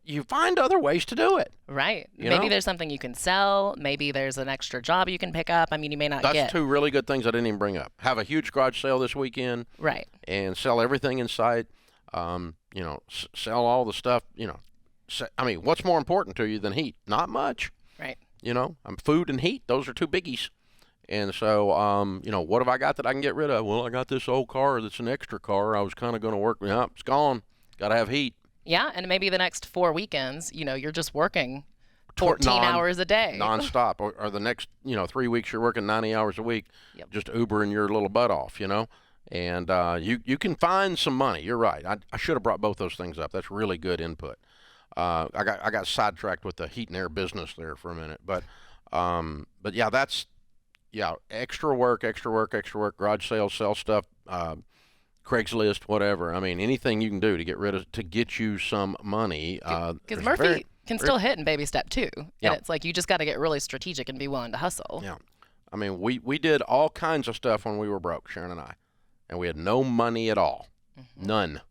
you find other ways to do it. Right. You Maybe know? there's something you can sell. Maybe there's an extra job you can pick up. I mean, you may not get. That's 2 really good things I didn't even bring up. Have a huge garage sale this weekend. Right. And sell everything in sight. You know, sell all the stuff, you know. I mean, what's more important to you than heat? Not much. Right. You know, food and heat, those are 2 biggies. And so, you know, what have I got that I can get rid of? Well, I got this old car that's an extra car. I was kind of going to work. Yeah, it's gone. Got to have heat. Yeah, and maybe the next 4 weekends, you know, you're just working 14 hours a day. Nonstop. Or the next, you know, 3 weeks you're working 90 hours a week, just Ubering your little butt off, you know. And you can find some money. You're right. I should have brought both those things up. That's really good input. I got sidetracked with the heat and air business there for a minute. But yeah, that's, extra work, garage sales, sell stuff, Craigslist, whatever. I mean, anything you can do to get you some money. Because Murphy can still hit in baby step 2. And it's like you just got to get really strategic and be willing to hustle. Yeah. I mean, we did all kinds of stuff when we were broke, Sharon and I. And we had no money at all. None.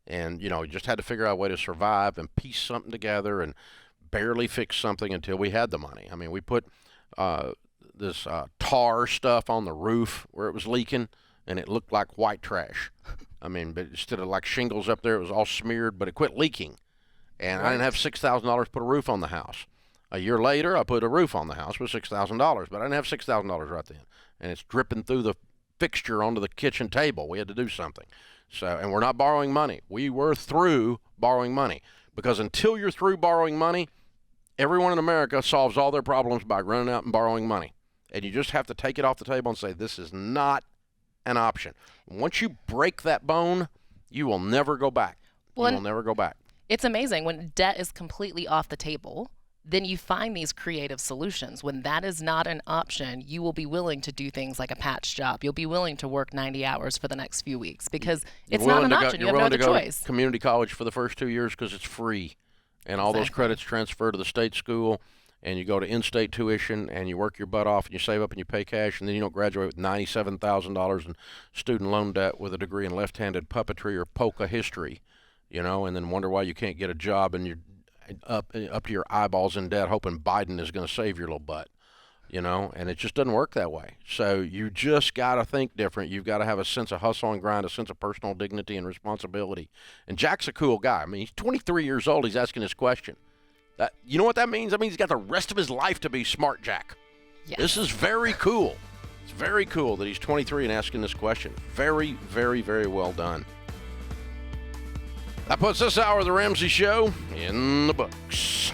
And, you know, just had to figure out a way to survive and piece something together and barely fix something until we had the money. I mean, we put this tar stuff on the roof where it was leaking, and it looked like white trash. I mean, but instead of like shingles up there, it was all smeared, but it quit leaking. And I didn't have $6,000 to put a roof on the house. A year later, I put a roof on the house with $6,000, but I didn't have $6,000 right then. And it's dripping through the fixture onto the kitchen table. We had to do something. So, and we're not borrowing money. We were through borrowing money, because until you're through borrowing money, everyone in America solves all their problems by running out and borrowing money. And you just have to take it off the table and say, this is not an option. Once you break that bone, you will never go back. You will never go back. It's amazing when debt is completely off the table. then you find these creative solutions. When that is not an option, you will be willing to do things like a patch job. You'll be willing to work 90 hours for the next few weeks because it's not an option. You have no other choice. To community college for the first 2 years because it's free, and all those credits transfer to the state school, and you go to in-state tuition, and you work your butt off, and you save up, and you pay cash, and then you don't graduate with $97,000 in student loan debt with a degree in left-handed puppetry or polka history, and then wonder why you can't get a job and you're up to your eyeballs in debt, hoping Biden is going to save your little butt, and it just doesn't work that way. So you just got to think different. You've got to have a sense of hustle and grind, a sense of personal dignity and responsibility. And Jack's a cool guy. I mean, he's 23 years old. He's asking this question. You know what that means? That means he's got the rest of his life to be smart, Jack. Yes. This is very cool. It's very cool that he's 23 and asking this question. Very, very, very well done. That puts this hour of the Ramsey Show in the books.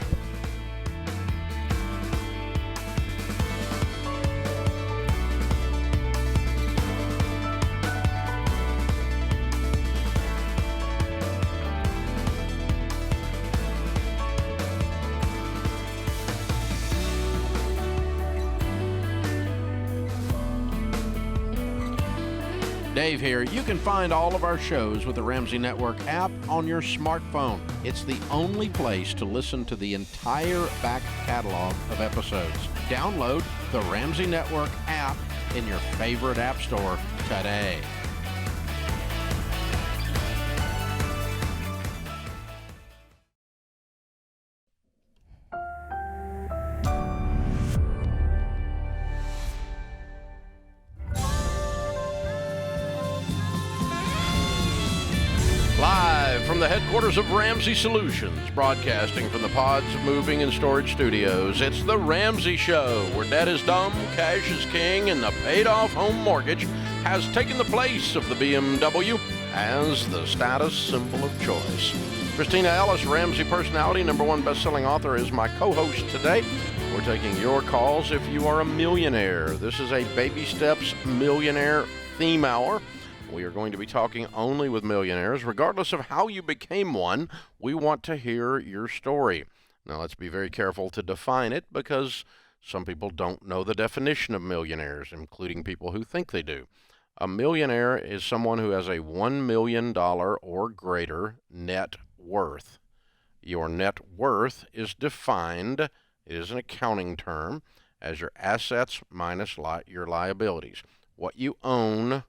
Dave here. You can find all of our shows with the Ramsey Network app on your smartphone. It's the only place to listen to the entire back catalog of episodes. Download the Ramsey Network app in your favorite app store today. From the headquarters of Ramsey Solutions, broadcasting from the Pods Moving and Storage Studios, it's the Ramsey Show, where debt is dumb, cash is king, and the paid-off home mortgage has taken the place of the BMW as the status symbol of choice. Christina Ellis, Ramsey personality, #1 best-selling author, is my co-host today. We're taking your calls if you are a millionaire. This is a Baby Steps Millionaire Theme Hour. We are going to be talking only with millionaires. Regardless of how you became one, we want to hear your story. Now, let's be very careful to define it because some people don't know the definition of millionaires, including people who think they do. A millionaire is someone who has a $1 million or greater net worth. Your net worth is defined, it is an accounting term, as your assets minus your liabilities. What you own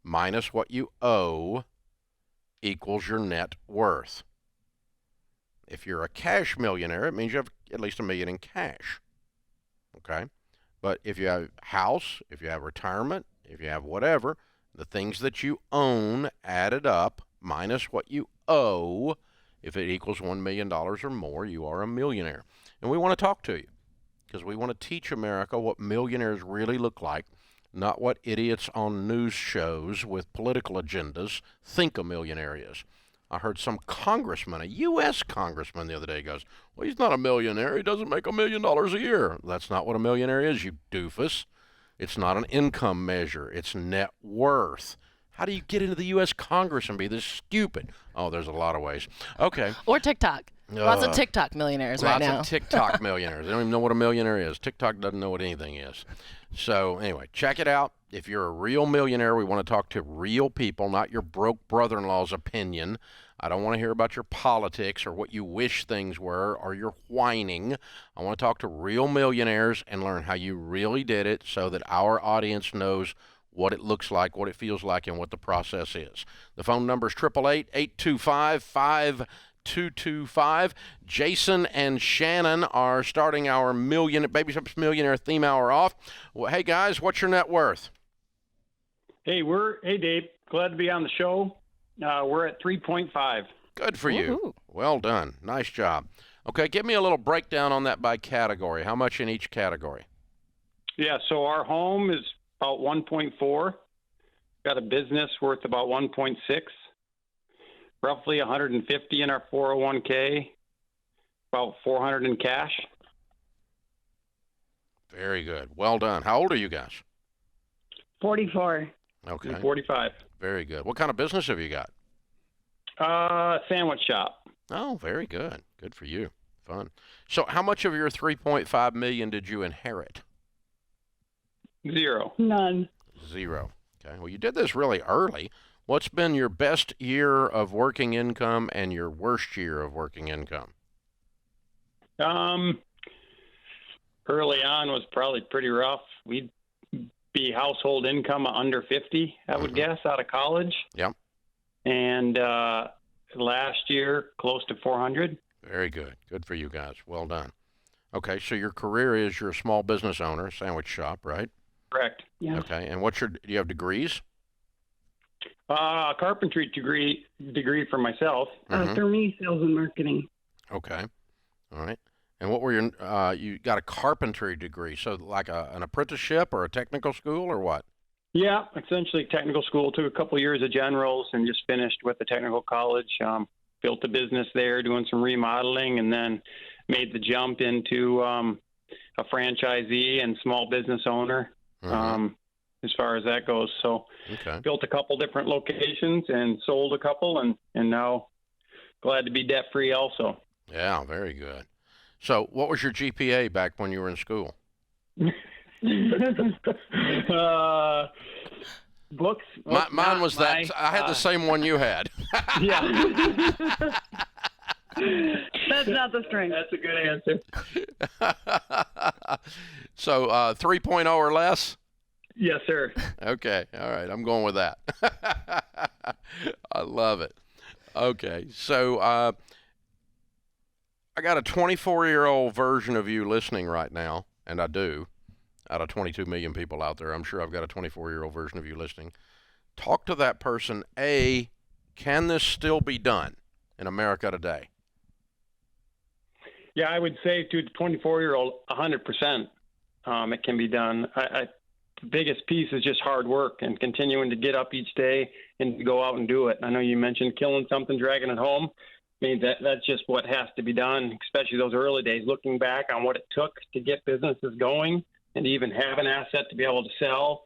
minus what you owe equals your net worth. If you're a cash millionaire, it means you have at least $1 million in cash. Okay? But if you have a house, if you have retirement, if you have whatever, the things that you own added up minus what you owe, if it equals $1 million or more, you are a millionaire. And we want to talk to you because we want to teach America what millionaires really look like, not what idiots on news shows with political agendas think a millionaire is. I heard some congressman, a U.S. congressman the other day goes, well, he's not a millionaire. He doesn't make $1 million a year. That's not what a millionaire is, you doofus. It's not an income measure. It's net worth. How do you get into the U.S. Congress and be this stupid? Oh, there's a lot of ways. Okay. Or TikTok. Lots of TikTok millionaires right now. Lots of TikTok millionaires. They don't even know what a millionaire is. TikTok doesn't know what anything is. So anyway, check it out. If you're a real millionaire, we want to talk to real people, not your broke brother-in-law's opinion. I don't want to hear about your politics or what you wish things were or your whining. I want to talk to real millionaires and learn how you really did it so that our audience knows what it looks like, what it feels like, and what the process is. The phone number is 888-825-5225. Jason and Shannon are starting our Baby Steps Millionaire Theme Hour off. Well, hey, guys, what's your net worth? Hey, Dave. Glad to be on the show. We're at 3.5. Good for you. Well done. Nice job. Okay, give me a little breakdown on that by category. How much in each category? Yeah, so our home is about 1.4. Got a business worth about 1.6. Roughly 150 in our 401k. About 400 in cash. Very good. Well done. How old are you guys? 44. Okay. I'm 45. Very good. What kind of business have you got? Sandwich shop. Oh, very good. Good for you. Fun. So how much of your $3.5 million did you inherit? Zero. None. Zero. Okay. Well, you did this really early. What's been your best year of working income and your worst year of working income? Early on was probably pretty rough. We'd be household income under 50, I would guess, out of college. Yep. And last year, close to 400. Very good. Good for you guys. Well done. Okay, so your career is you're a small business owner, sandwich shop, right? Correct. Yeah. Okay, and do you have degrees? Carpentry degree for myself. For me, sales and marketing. Okay. All right. And what were you got a carpentry degree, so like an apprenticeship or a technical school or what? Yeah, essentially technical school. Took a couple of years of generals and just finished with the technical college. Built a business there, doing some remodeling, and then made the jump into a franchisee and small business owner as far as that goes. So built a couple different locations and sold a couple, and now glad to be debt-free also. Yeah, very good. So what was your GPA back when you were in school? Books. Mine was that. I had the same one you had. Yeah. That's not the strength. That's a good answer. So 3.0 or less? Yes, sir. Okay. All right. I'm going with that. I love it. Okay. So I got a 24-year-old version of you listening right now, and I do. Out of 22 million people out there, I'm sure I've got a 24-year-old version of you listening. Talk to that person. A, can this still be done in America today? Yeah, I would say to the 24-year-old, 100%, it can be done. The biggest piece is just hard work and continuing to get up each day and to go out and do it. I know you mentioned killing something, dragging it home. I mean, that's just what has to be done, especially those early days, looking back on what it took to get businesses going and even have an asset to be able to sell.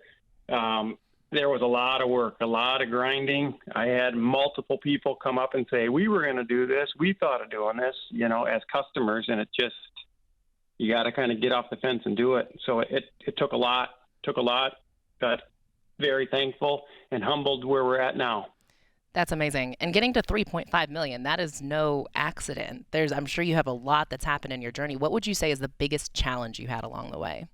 There was a lot of work, a lot of grinding. I had multiple people come up and say, we were going to do this. We thought of doing this, as customers. And you got to kind of get off the fence and do it. So it took a lot, but very thankful and humbled where we're at now. That's amazing. And getting to 3.5 million, that is no accident. I'm sure you have a lot that's happened in your journey. What would you say is the biggest challenge you had along the way?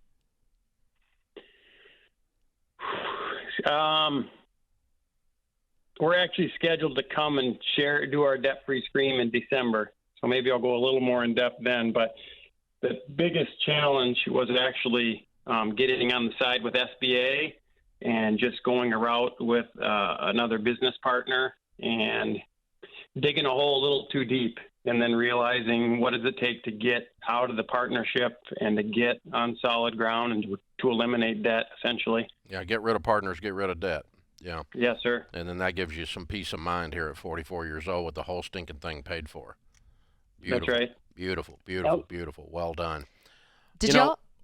We're actually scheduled to come and do our debt-free scream in December. So maybe I'll go a little more in depth then. But the biggest challenge was actually getting on the side with SBA and just going a route with another business partner and digging a hole a little too deep, and then realizing what does it take to get out of the partnership and to get on solid ground and to eliminate debt, essentially. Yeah, get rid of partners, get rid of debt. Yeah. Yes, sir. And then that gives you some peace of mind here at 44 years old with the whole stinking thing paid for. Beautiful. That's right. Beautiful. Beautiful. Well done.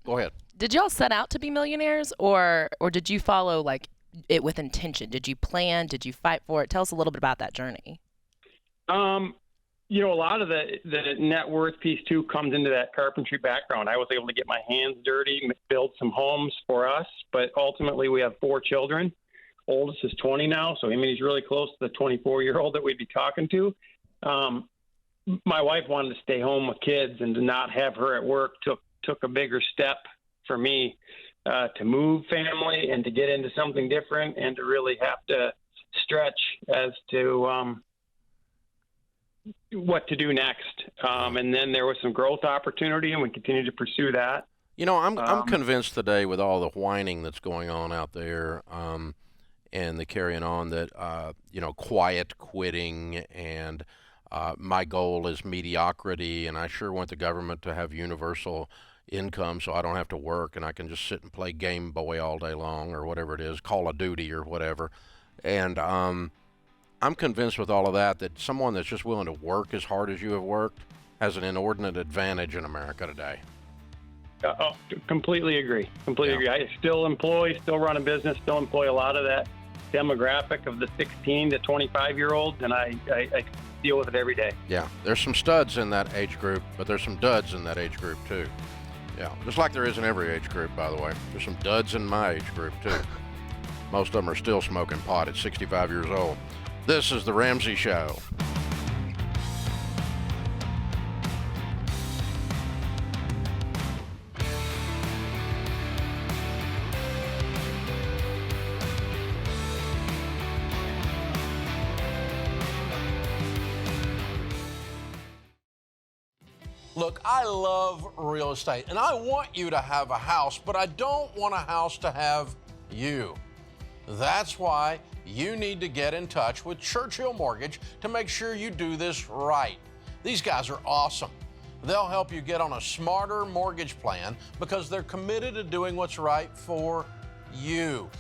Go ahead. Did y'all set out to be millionaires, or did you follow like it with intention? Did you plan? Did you fight for it? Tell us a little bit about that journey. A lot of the net worth piece too comes into that carpentry background. I was able to get my hands dirty, build some homes for us, but ultimately we have 4 children. Oldest is 20 now, so he's really close to the 24-year-old that we'd be talking to. My wife wanted to stay home with kids, and to not have her at work took a bigger step for me to move family and to get into something different and to really have to stretch as to what to do next. And then there was some growth opportunity, and we continue to pursue that. I'm convinced today with all the whining that's going on out there and the carrying on that, quiet quitting and my goal is mediocrity, and I sure want the government to have universal income so I don't have to work and I can just sit and play Game Boy all day long or whatever it is, Call of Duty or whatever. And I'm convinced with all of that someone that's just willing to work as hard as you have worked has an inordinate advantage in America today. Completely agree. Agree. I still run a business, still employ a lot of that demographic of the 16 to 25-year-olds, and I deal with it every day. Yeah, there's some studs in that age group, but there's some duds in that age group too. Yeah, just like there is in every age group, by the way. There's some duds in my age group too. Most of them are still smoking pot at 65 years old. This is the Ramsey Show. Look, I love real estate, and I want you to have a house, but I don't want a house to have you. That's why you need to get in touch with Churchill Mortgage to make sure you do this right. These guys are awesome. They'll help you get on a smarter mortgage plan because they're committed to doing what's right for you.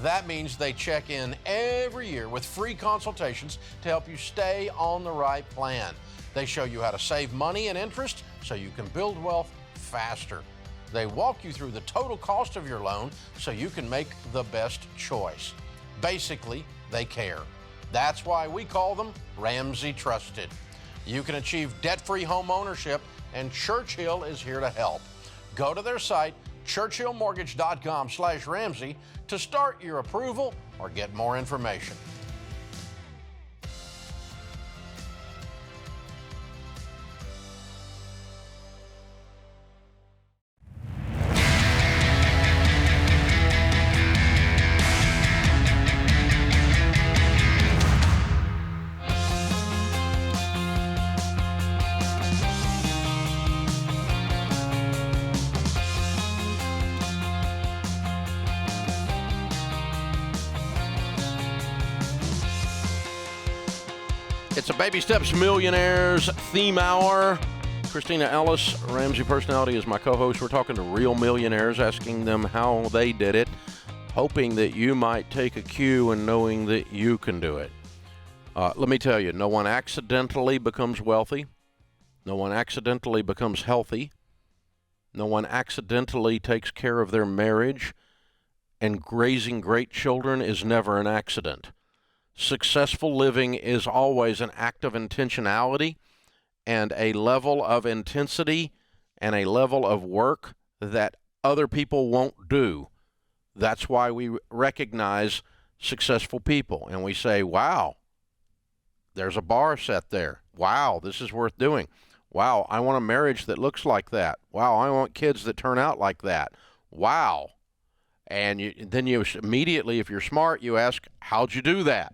That means they check in every year with free consultations to help you stay on the right plan. They show you how to save money and interest so you can build wealth faster. They walk you through the total cost of your loan so you can make the best choice. Basically, they care. That's why we call them Ramsey Trusted. You can achieve debt-free home ownership, and Churchill is here to help. Go to their site, churchillmortgage.com/Ramsey, to start your approval or get more information. It's a Baby Steps Millionaires theme hour. Christina Ellis, Ramsey Personality, is my co-host. We're talking to real millionaires, asking them how they did it, hoping that you might take a cue and knowing that you can do it. Let me tell you, no one accidentally becomes wealthy. No one accidentally becomes healthy. No one accidentally takes care of their marriage. And raising great children is never an accident. Successful living is always an act of intentionality and a level of intensity and a level of work that other people won't do. That's why we recognize successful people and we say, wow, there's a bar set there. Wow, this is worth doing. Wow, I want a marriage that looks like that. Wow, I want kids that turn out like that. Wow. And then you immediately, if you're smart, you ask, how'd you do that?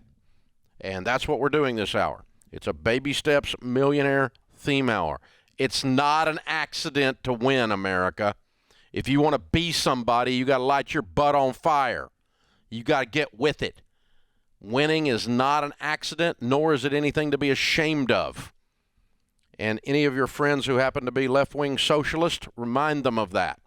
And that's what we're doing this hour. It's a Baby Steps Millionaire theme hour. It's not an accident to win, America. If you want to be somebody, you got to light your butt on fire. You got to get with it. Winning is not an accident, nor is it anything to be ashamed of. And any of your friends who happen to be left-wing socialists, remind them of that.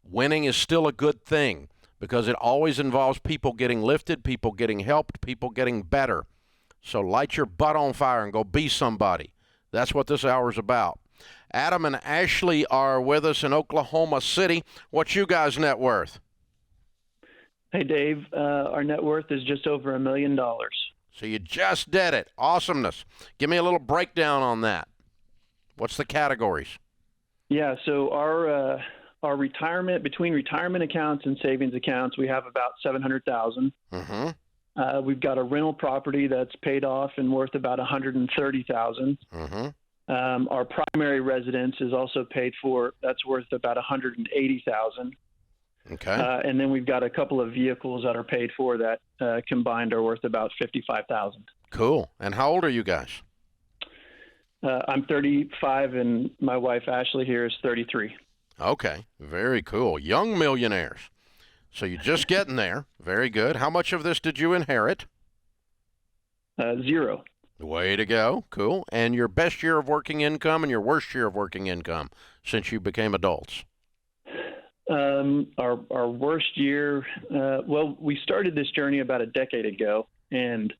Winning is still a good thing because it always involves people getting lifted, people getting helped, people getting better. So light your butt on fire and go be somebody. That's what this hour is about. Adam and Ashley are with us in Oklahoma City. What's you guys' net worth? Hey, Dave. Our net worth is just over $1 million. So you just did it. Awesomeness. Give me a little breakdown on that. What's the categories? Yeah, so our retirement, between retirement accounts and savings accounts, we have about $700,000. Mm-hmm. We've got a rental property that's paid off and worth about $130,000. Mm-hmm. Our primary residence is also paid for. That's worth about $180,000. Okay. And then we've got a couple of vehicles that are paid for that combined are worth about $55,000. Cool. And how old are you guys? I'm 35, and my wife Ashley here is 33. Okay. Very cool. Young millionaires. So you're just getting there. Very good. How much of this did you inherit? Zero. Way to go. Cool. And your best year of working income and your worst year of working income since you became adults? Our worst year, well, we started this journey about a decade ago, and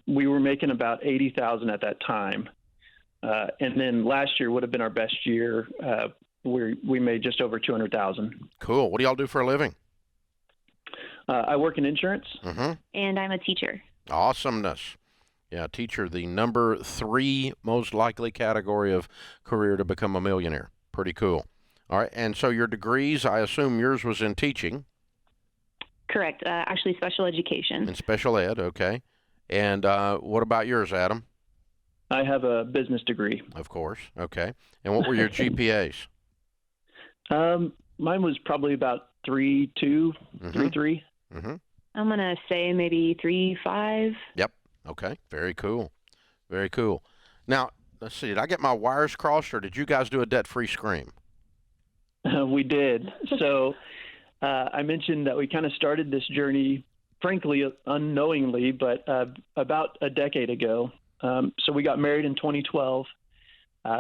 we were making about $80,000 at that time. And then last year would have been our best year. We made just over $200,000. Cool. What do y'all do for a living? I work in insurance. Mm-hmm. And I'm a teacher. Awesomeness. Yeah, teacher, the number 3 most likely category of career to become a millionaire. Pretty cool. All right, and so your degrees, I assume yours was in teaching. Correct. Actually, special education. In special ed, okay. And what about yours, Adam? I have a business degree. Of course, okay. And what were your GPAs? Mine was probably about 3.2, 3.3. Mm-hmm. I'm going to say maybe 3.5. Yep. Okay. Very cool. Very cool. Now, let's see. Did I get my wires crossed, or did you guys do a debt-free scream? We did. So I mentioned that we kind of started this journey, frankly, unknowingly, but about a decade ago. So we got married in 2012,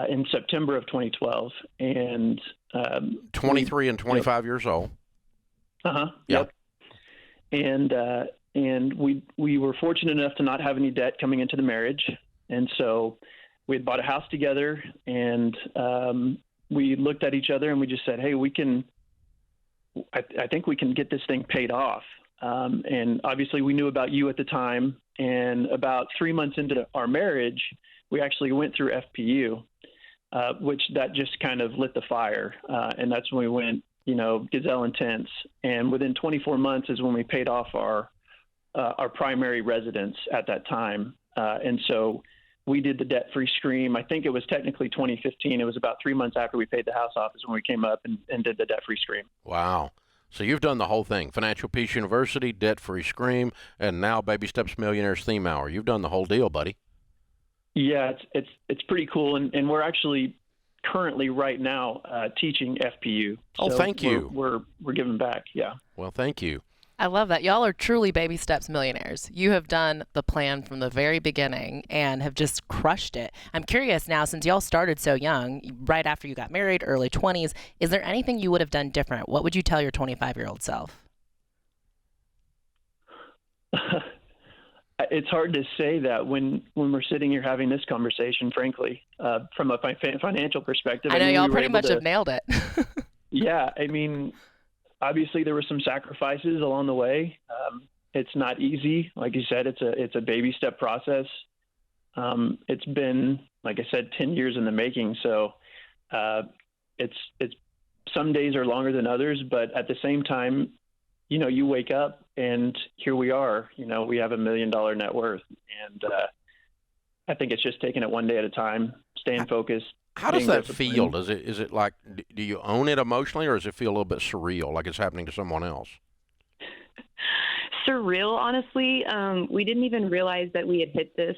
in September of 2012. And 23 and 25 years old. Uh-huh. Yep. And we were fortunate enough to not have any debt coming into the marriage. And so we had bought a house together, and we looked at each other and we just said, hey, I think we can get this thing paid off. And obviously we knew about you at the time. And about 3 months into our marriage, we actually went through FPU, which that just kind of lit the fire. And that's when we went, gazelle intense. And within 24 months is when we paid off our primary residence at that time. And so we did the debt-free scream. I think it was technically 2015. It was about 3 months after we paid the house off is when we came up and did the debt-free scream. Wow. So you've done the whole thing. Financial Peace University, debt-free scream, and now Baby Steps Millionaires Theme Hour. You've done the whole deal, buddy. Yeah, it's pretty cool. And we're actually currently right now teaching FPU. Oh, so thank you. We're giving back, yeah. Well, thank you. I love that. Y'all are truly Baby Steps millionaires. You have done the plan from the very beginning and have just crushed it. I'm curious now, since y'all started so young, right after you got married, early 20s, is there anything you would have done different? What would you tell your 25-year-old self? It's hard to say that when we're sitting here having this conversation, frankly, from a financial perspective. I know y'all pretty much have nailed it. Yeah, I mean, obviously there were some sacrifices along the way. It's not easy. Like you said, it's a baby step process. It's been, like I said, 10 years in the making. So it's some days are longer than others, but at the same time, you wake up and here we are. We have $1 million net worth, and I think it's just taking it one day at a time, staying focused. How does that feel? Is it like, do you own it emotionally, or does it feel a little bit surreal, like it's happening to someone else? Surreal, honestly. We didn't even realize that we had hit this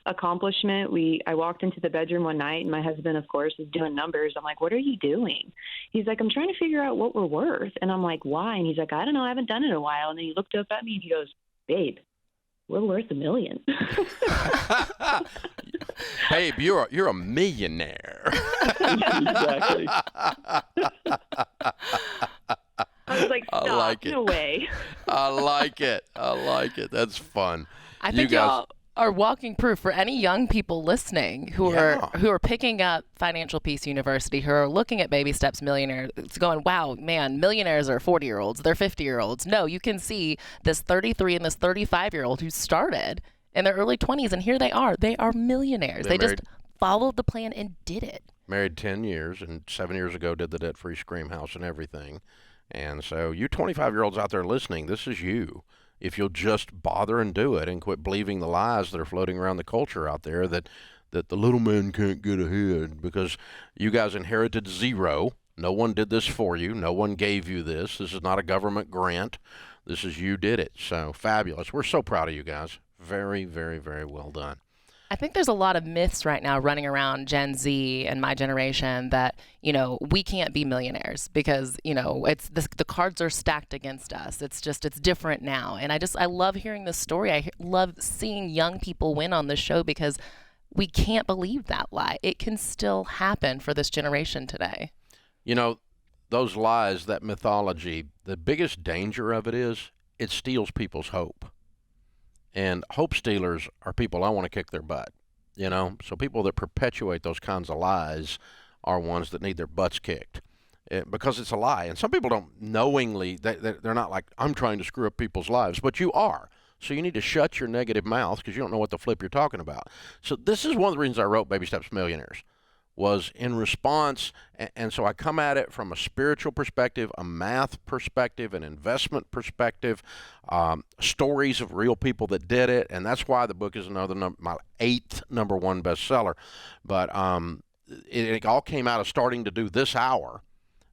accomplishment. I walked into the bedroom one night, and my husband, of course, is doing numbers. I'm like, what are you doing? He's like, I'm trying to figure out what we're worth. And I'm like, why? And he's like, I don't know. I haven't done it in a while. And then he looked up at me and he goes, babe, we're worth $1 million. Babe, you're a millionaire. Exactly. I was like, stop, I like it. no way. I like it. That's fun. I think y'all are walking proof for any young people listening who are picking up Financial Peace University, who are looking at Baby Steps Millionaire. It's going, wow, man, millionaires are 40-year-olds. They're 50-year-olds. No, you can see this 33 and this 35-year-old who started in their early 20s, and here they are. They are millionaires. They just followed the plan and did it. Married 10 years, and 7 years ago did the debt-free scream house and everything. And so you 25-year-olds out there listening, this is you. If you'll just bother and do it and quit believing the lies that are floating around the culture out there that the little man can't get ahead, because you guys inherited zero. No one did this for you. No one gave you this. This is not a government grant. This is you did it. So fabulous. We're so proud of you guys. Very, very, very well done. I think there's a lot of myths right now running around Gen Z and my generation that, we can't be millionaires because, it's the cards are stacked against us. It's different now. And I love hearing this story. I love seeing young people win on this show because we can't believe that lie. It can still happen for this generation today. Those lies, that mythology, the biggest danger of it is it steals people's hope. And hope stealers are people I want to kick their butt, So people that perpetuate those kinds of lies are ones that need their butts kicked because it's a lie. And some people don't knowingly, they're not like, I'm trying to screw up people's lives, but you are. So you need to shut your negative mouth because you don't know what the flip you're talking about. So this is one of the reasons I wrote Baby Steps Millionaires, was in response. And so I come at it from a spiritual perspective, a math perspective, an investment perspective, stories of real people that did it. And that's why the book is my 8th number 1 bestseller. But it all came out of starting to do this hour,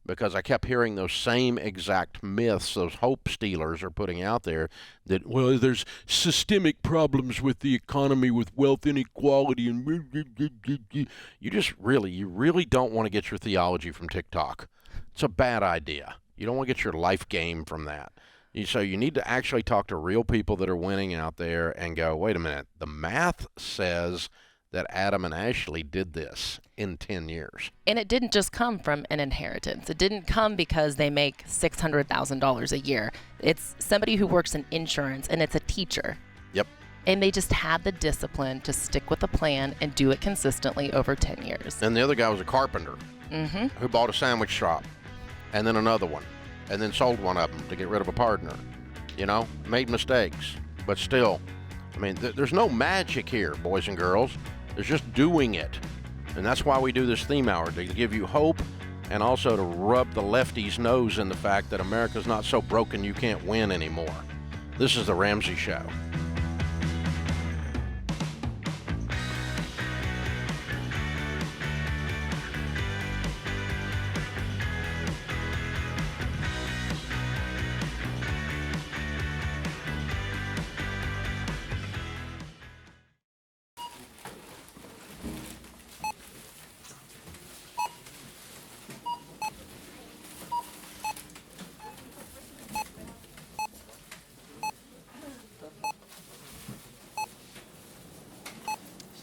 because I kept hearing those same exact myths those hope stealers are putting out there, that, well, there's systemic problems with the economy, with wealth inequality, and you really don't want to get your theology from TikTok. It's a bad idea. You don't want to get your life game from that. So you need to actually talk to real people that are winning out there and go, wait a minute, the math says that Adam and Ashley did this in 10 years. And it didn't just come from an inheritance. It didn't come because they make $600,000 a year. It's somebody who works in insurance, and it's a teacher. Yep. And they just had the discipline to stick with the plan and do it consistently over 10 years. And the other guy was a carpenter who bought a sandwich shop, and then another one, and then sold one of them to get rid of a partner. Made mistakes, but still, I mean, there's no magic here, boys and girls. There's just doing it. And that's why we do this theme hour, to give you hope and also to rub the lefties' nose in the fact that America's not so broken you can't win anymore. This is the Ramsey Show.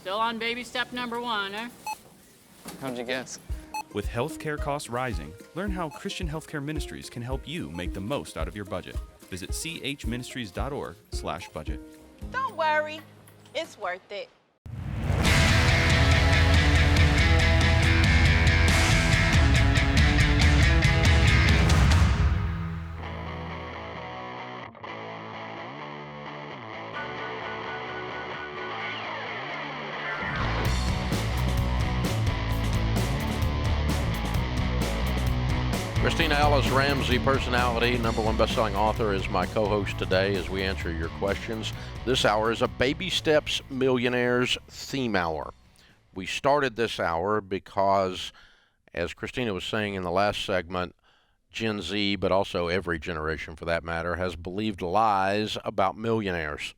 Still on baby step number 1, eh? How'd you guess? With healthcare costs rising, learn how Christian Healthcare Ministries can help you make the most out of your budget. Visit chministries.org/budget. Don't worry, it's worth it. Christina Ellis Ramsey, personality, number 1 best-selling author, is my co-host today as we answer your questions. This hour is a Baby Steps Millionaires theme hour. We started this hour because, as Christina was saying in the last segment, Gen Z, but also every generation for that matter, has believed lies about millionaires,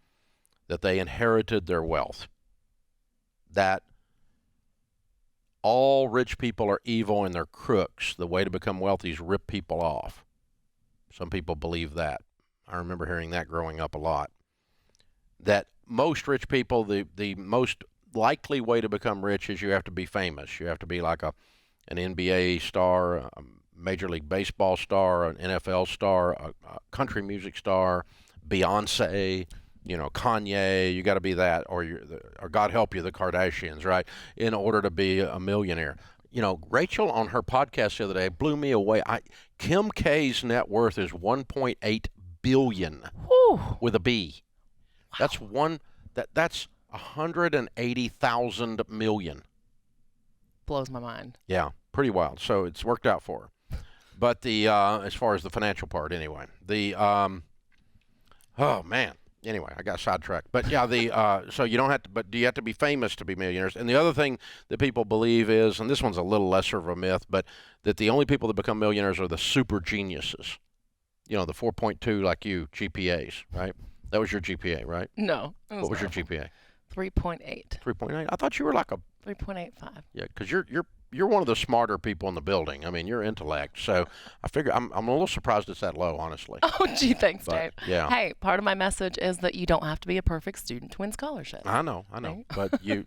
that they inherited their wealth, that all rich people are evil and they're crooks. The way to become wealthy is rip people off. Some people believe that. I remember hearing that growing up a lot. That most rich people, the most likely way to become rich is you have to be famous. You have to be like an NBA star, a Major League Baseball star, an NFL star, a country music star, Beyonce, Kanye. You got to be that, or God help you, the Kardashians, right? In order to be a millionaire. Rachel on her podcast the other day blew me away. Kim K's net worth is $1.8 billion. Whew. With a B. Wow. That's 180,000 million. Blows my mind. Yeah, pretty wild. So it's worked out for her. But as far as the financial part, anyway, oh man. Anyway, I got sidetracked. But yeah, so you don't have to, but do you have to be famous to be millionaires? And the other thing that people believe is, and this one's a little lesser of a myth, but that the only people that become millionaires are the super geniuses. The 4.2 like you, GPAs, right? That was your GPA, right? No. What was your GPA? 3.8. 3.8? I thought you were like a 3.85. Yeah, because you're one of the smarter people in the building. I mean, your intellect. So I figure I'm a little surprised it's that low, honestly. Oh, gee, thanks, Dave. Yeah. Hey, part of my message is that you don't have to be a perfect student to win scholarships. I know. Right? But you,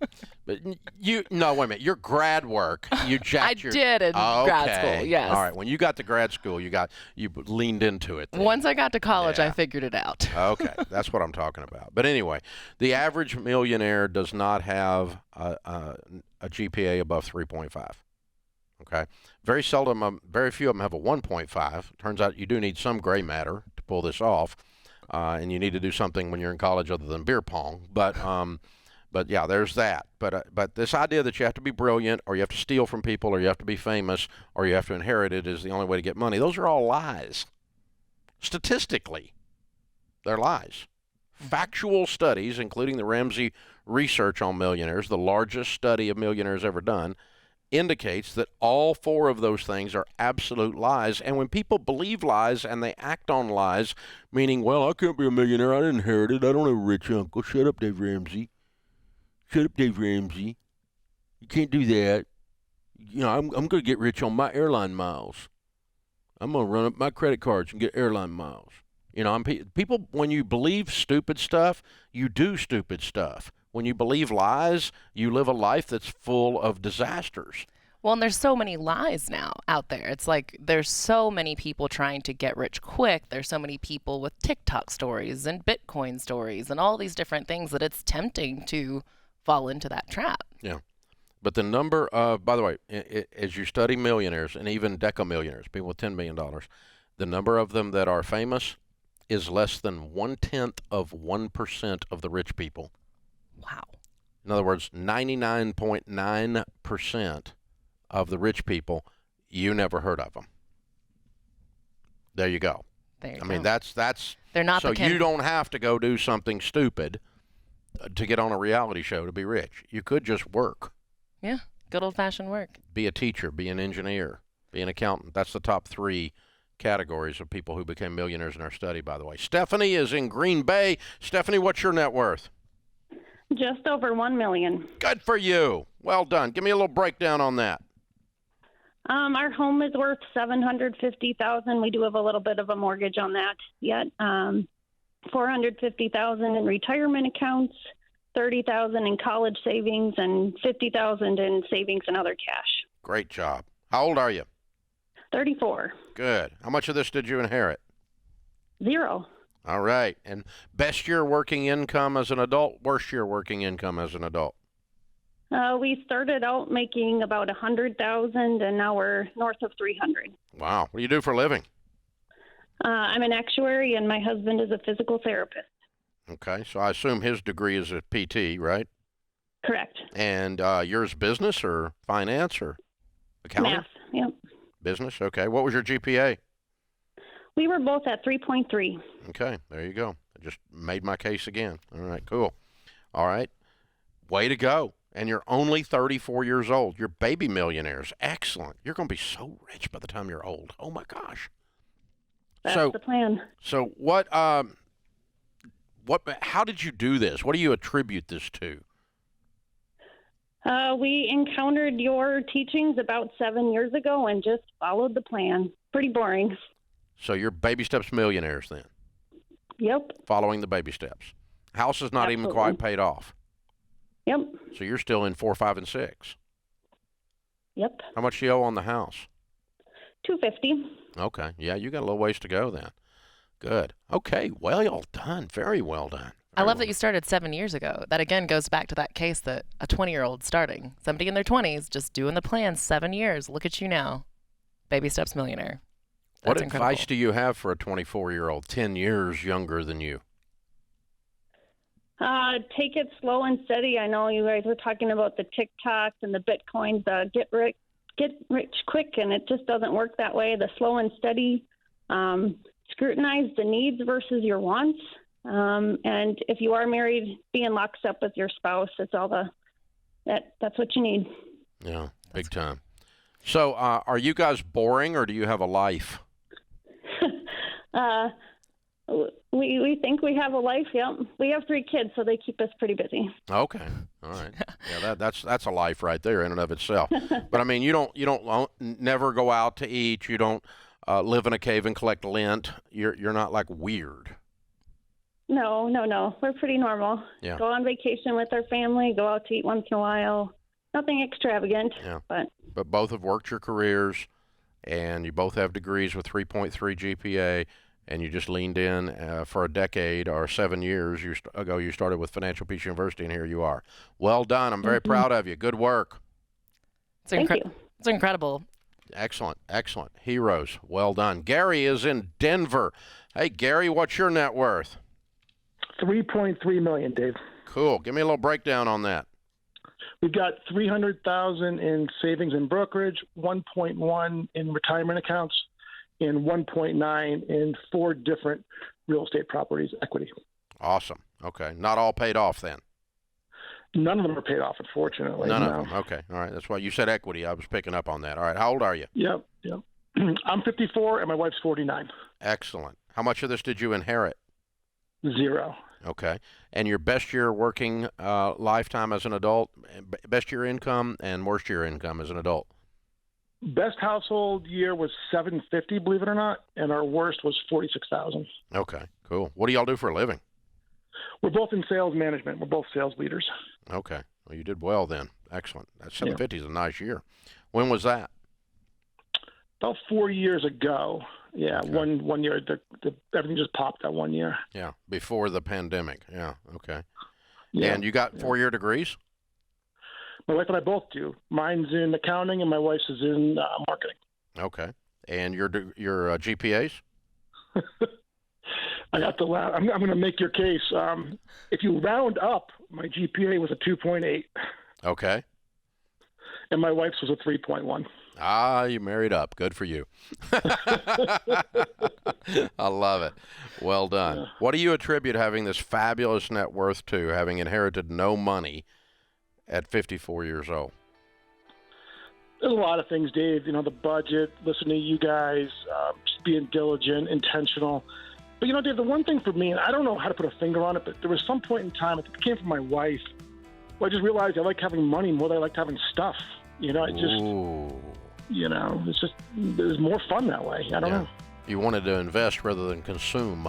no, wait a minute. Your grad work, you jacked I did in grad school, yes. All right. When you got to grad school, you leaned into it. Then. Once I got to college, I figured it out. Okay, that's what I'm talking about. But anyway, the average millionaire does not have a GPA above 3.5. Okay, very few of them have a 1.5. Turns out you do need some gray matter to pull this off. and you need to do something when you're in college other than beer pong. But yeah, there's that. But this idea that you have to be brilliant, or you have to steal from people, or you have to be famous, or you have to inherit it is the only way to get money. Those are all lies. Statistically, they're lies. Factual studies, including the Ramsey research on millionaires, the largest study of millionaires ever done, indicates that all four of those things are absolute lies. And when people believe lies and they act on lies, meaning, well, I can't be a millionaire, I didn't inherit it, I don't have a rich uncle. Shut up, Dave Ramsey. Shut up, Dave Ramsey. You can't do that. You know, I'm going to get rich on my airline miles. I'm going to run up my credit cards and get airline miles. You know, people, when you believe stupid stuff, you do stupid stuff. When you believe lies, you live a life that's full of disasters. Well, and there's so many lies now out there. It's like there's so many people trying to get rich quick. There's so many people with TikTok stories and Bitcoin stories and all these different things that it's tempting to fall into that trap. Yeah. But the number of, by the way, as you study millionaires and even decamillionaires, people with $10 million, the number of them that are famous is less than 0.1% of the rich people. Wow. In other words, 99.9% of the rich people, you never heard of them. There you go. There you go. I mean, that's they're not so you don't have to go do something stupid to get on a reality show to be rich. You could just work. Yeah, good old-fashioned work. Be a teacher, be an engineer, be an accountant. That's the top three categories of people who became millionaires in our study, by the way. Stephanie is in Green Bay. Stephanie, what's your net worth? Just over $1 million. Good for you. Well done. Give me a little breakdown on that. Our home is worth $750,000. We do have a little bit of a mortgage on that yet. $450,000 in retirement accounts, $30,000 in college savings, and $50,000 in savings and other cash. Great job. How old are you? 34. Good. How much of this did you inherit? 0. All right. And best year working income as an adult, worst year working income as an adult? We started out making about $100,000, and now we're north of $300,000. Wow. What do you do for a living? I'm an actuary, and my husband is a physical therapist. Okay. So I assume his degree is a PT, right? Correct. And yours business or finance or accounting? Math, yep. Business, okay. What was your GPA? We were both at 3.3. Okay, there you go. I just made my case again. All right, cool. All right. Way to go. And you're only 34 years old. You're baby millionaires. Excellent. You're going to be so rich by the time you're old. Oh, my gosh. That's the plan. So how did you do this? What do you attribute this to? We encountered your teachings about 7 years ago and just followed the plan. Pretty boring. So you're baby steps millionaires then? Yep. Following the baby steps. House is not even quite paid off. Yep. So you're still in 4, 5, and 6. Yep. How much do you owe on the house? $250. Okay. Yeah, you got a little ways to go then. Good. Okay. Well done. Very well done. I love that you started 7 years ago. That again goes back to that case that a 20-year-old starting, somebody in their 20s just doing the plan 7 years. Look at you now, baby steps millionaire. That's what incredible. Advice do you have for a 24-year-old, 10 years younger than you? Take it slow and steady. I know you guys were talking about the TikToks and the Bitcoins, get rich quick, and it just doesn't work that way. The slow and steady, scrutinize the needs versus your wants. And if you are married, be in lockstep with your spouse. It's all that's what you need. Yeah, big time. So, are you guys boring, or do you have a life? We think we have a life. Yep, we have 3 kids, so they keep us pretty busy. Okay, all right. Yeah, that's a life right there in and of itself. But I mean, you don't never go out to eat. You don't live in a cave and collect lint. You're not like weird. No. We're pretty normal. Yeah. Go on vacation with our family, go out to eat once in a while. Nothing extravagant. Yeah. But both have worked your careers, and you both have degrees with 3.3 GPA, and you just leaned in for a decade or 7 years ago. You started with Financial Peace University, and here you are. Well done. I'm very proud of you. Good work. Thank you. It's incredible. Excellent, excellent. Heroes, well done. Gary is in Denver. Hey, Gary, what's your net worth? $3.3 million, Dave. Cool. Give me a little breakdown on that. We've got $300,000 in savings and brokerage, 1.1 in retirement accounts, and 1.9 in 4 different real estate properties equity. Awesome. Okay. Not all paid off then? None of them are paid off, unfortunately. None of them. Okay. All right. That's why you said equity. I was picking up on that. All right. How old are you? Yep. I'm 54 and my wife's 49. Excellent. How much of this did you inherit? 0. Okay. And your best year working lifetime as an adult, best year income and worst year income as an adult? Best household year was $750, believe it or not, and our worst was $46,000. Okay, cool. What do y'all do for a living? We're both in sales management. We're both sales leaders. Okay. Well, you did well then. Excellent. That 750 is a nice year. When was that? About 4 years ago. Yeah, okay. one year. Everything just popped that 1 year. Yeah, before the pandemic. Yeah, okay. Yeah. And you got 4-year degrees? My wife and I both do. Mine's in accounting, and my wife's is in marketing. Okay. And your GPAs? I got to laugh. I'm going to make your case. If you round up, my GPA was a 2.8. Okay. And my wife's was a 3.1. Ah, you married up. Good for you. I love it. Well done. Yeah. What do you attribute having this fabulous net worth to, having inherited no money at 54 years old? There's a lot of things, Dave. You know, the budget, listening to you guys, just being diligent, intentional. But, you know, Dave, the one thing for me, and I don't know how to put a finger on it, but there was some point in time, it came from my wife, where I just realized I like having money more than I liked having stuff. You know, it just, you know, it's just, there's more fun that way. I don't know. You wanted to invest rather than consume.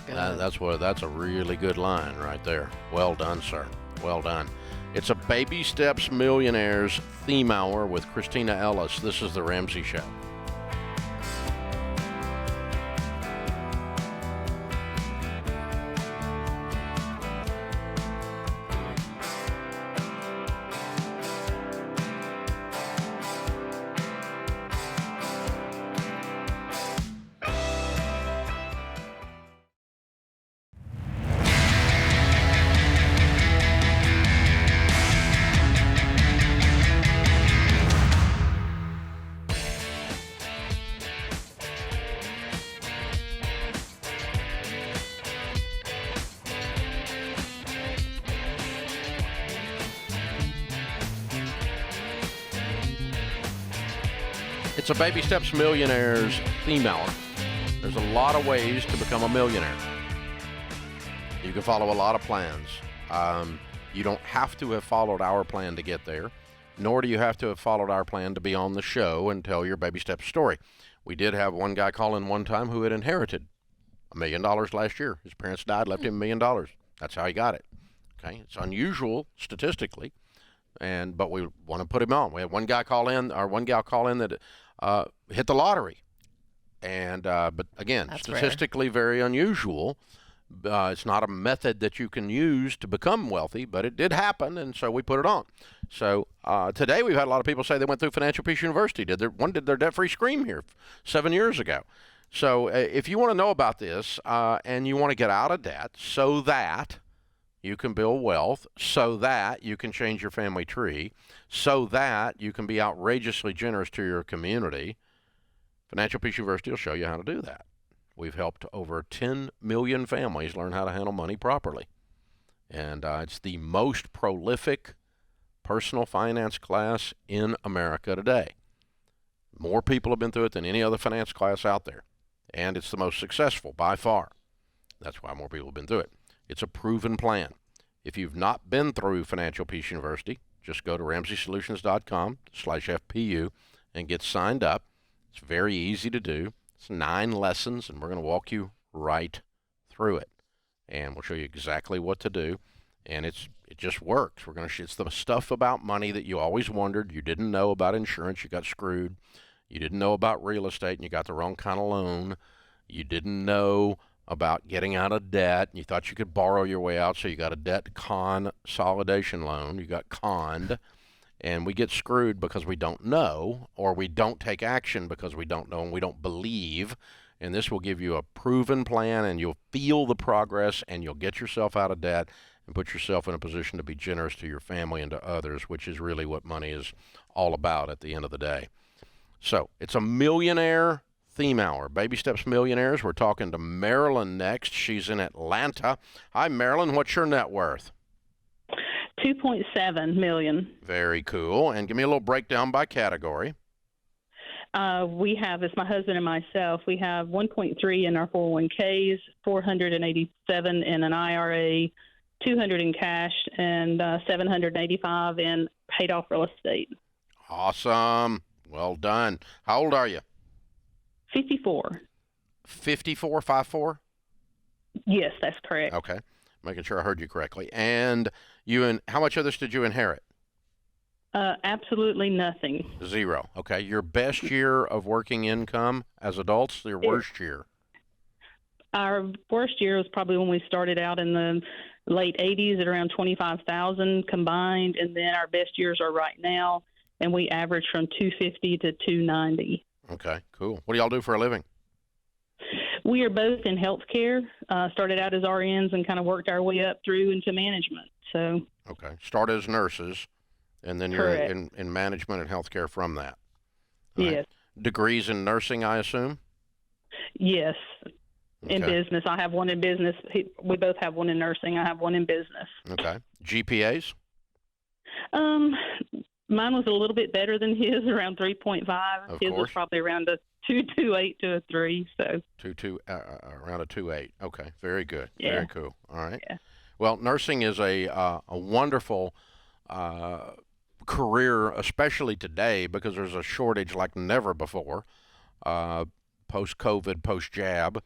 That's a really good line right there. Well done, sir. Well done. It's a Baby Steps Millionaires theme hour with Christina Ellis. This is the Ramsey Show. It's a Baby Steps Millionaires theme hour. There's a lot of ways to become a millionaire. You can follow a lot of plans. You don't have to have followed our plan to get there, nor do you have to have followed our plan to be on the show and tell your baby step story. We did have one guy call in one time who had inherited $1 million last year. His parents died, left him $1 million. That's how he got it. Okay, it's unusual statistically, but we want to put him on. We had one guy call in, or one gal call in that hit the lottery, but again, that's statistically rare. Very unusual. It's not a method that you can use to become wealthy, but it did happen, and so we put it on. So today we've had a lot of people say they went through Financial Peace University, did their debt-free scream here 7 years ago. So if you want to know about this and you want to get out of debt so that you can build wealth, so that you can change your family tree, so that you can be outrageously generous to your community, Financial Peace University will show you how to do that. We've helped over 10 million families learn how to handle money properly. And it's the most prolific personal finance class in America today. More people have been through it than any other finance class out there. And it's the most successful by far. That's why more people have been through it. It's a proven plan. If you've not been through Financial Peace University, just go to RamseySolutions.com/FPU and get signed up. It's very easy to do. It's 9 lessons, and we're going to walk you right through it. And we'll show you exactly what to do. And it just works. It's the stuff about money that you always wondered. You didn't know about insurance. You got screwed. You didn't know about real estate, and you got the wrong kind of loan. You didn't know about getting out of debt. You thought you could borrow your way out, so you got a debt consolidation loan. You got conned. And we get screwed because we don't know, or we don't take action because we don't know and we don't believe. And this will give you a proven plan, and you'll feel the progress, and you'll get yourself out of debt and put yourself in a position to be generous to your family and to others, which is really what money is all about at the end of the day. So it's a millionaire theme hour. Baby Steps Millionaires. We're talking to Marilyn next. She's in Atlanta. Hi, Marilyn. What's your net worth? $2.7 million. Very cool. And give me a little breakdown by category. We have, it's my husband and myself, we have 1.3 in our 401ks, 487 in an IRA, 200 in cash, and 785 in paid off real estate. Awesome. Well done. How old are you? 54. 54, 54? Yes, that's correct. Okay. Making sure I heard you correctly. And how much of this did you inherit? Absolutely nothing. Zero. Okay. Your best year of working income as adults, your worst year? Our worst year was probably when we started out in the late 80s at around 25,000 combined, and then our best years are right now, and we average from 250 to 290. Okay, cool. What do y'all do for a living? We are both in healthcare. Started out as RNs and kind of worked our way up through into management. So. Okay. Started as nurses, and then you're in management and healthcare from that. All yes. Right. Degrees in nursing, I assume? Yes. Okay. In business. I have one in business. We both have one in nursing. I have one in business. Okay. GPAs? Mine was a little bit better than his, around 3.5. Of his course. was probably around a 2.28 to a 3. So. Around a 2.8. Okay. Very good. Yeah. Very cool. All right. Yeah. Well, nursing is a wonderful career, especially today, because there's a shortage like never before. Post-COVID, post-jab,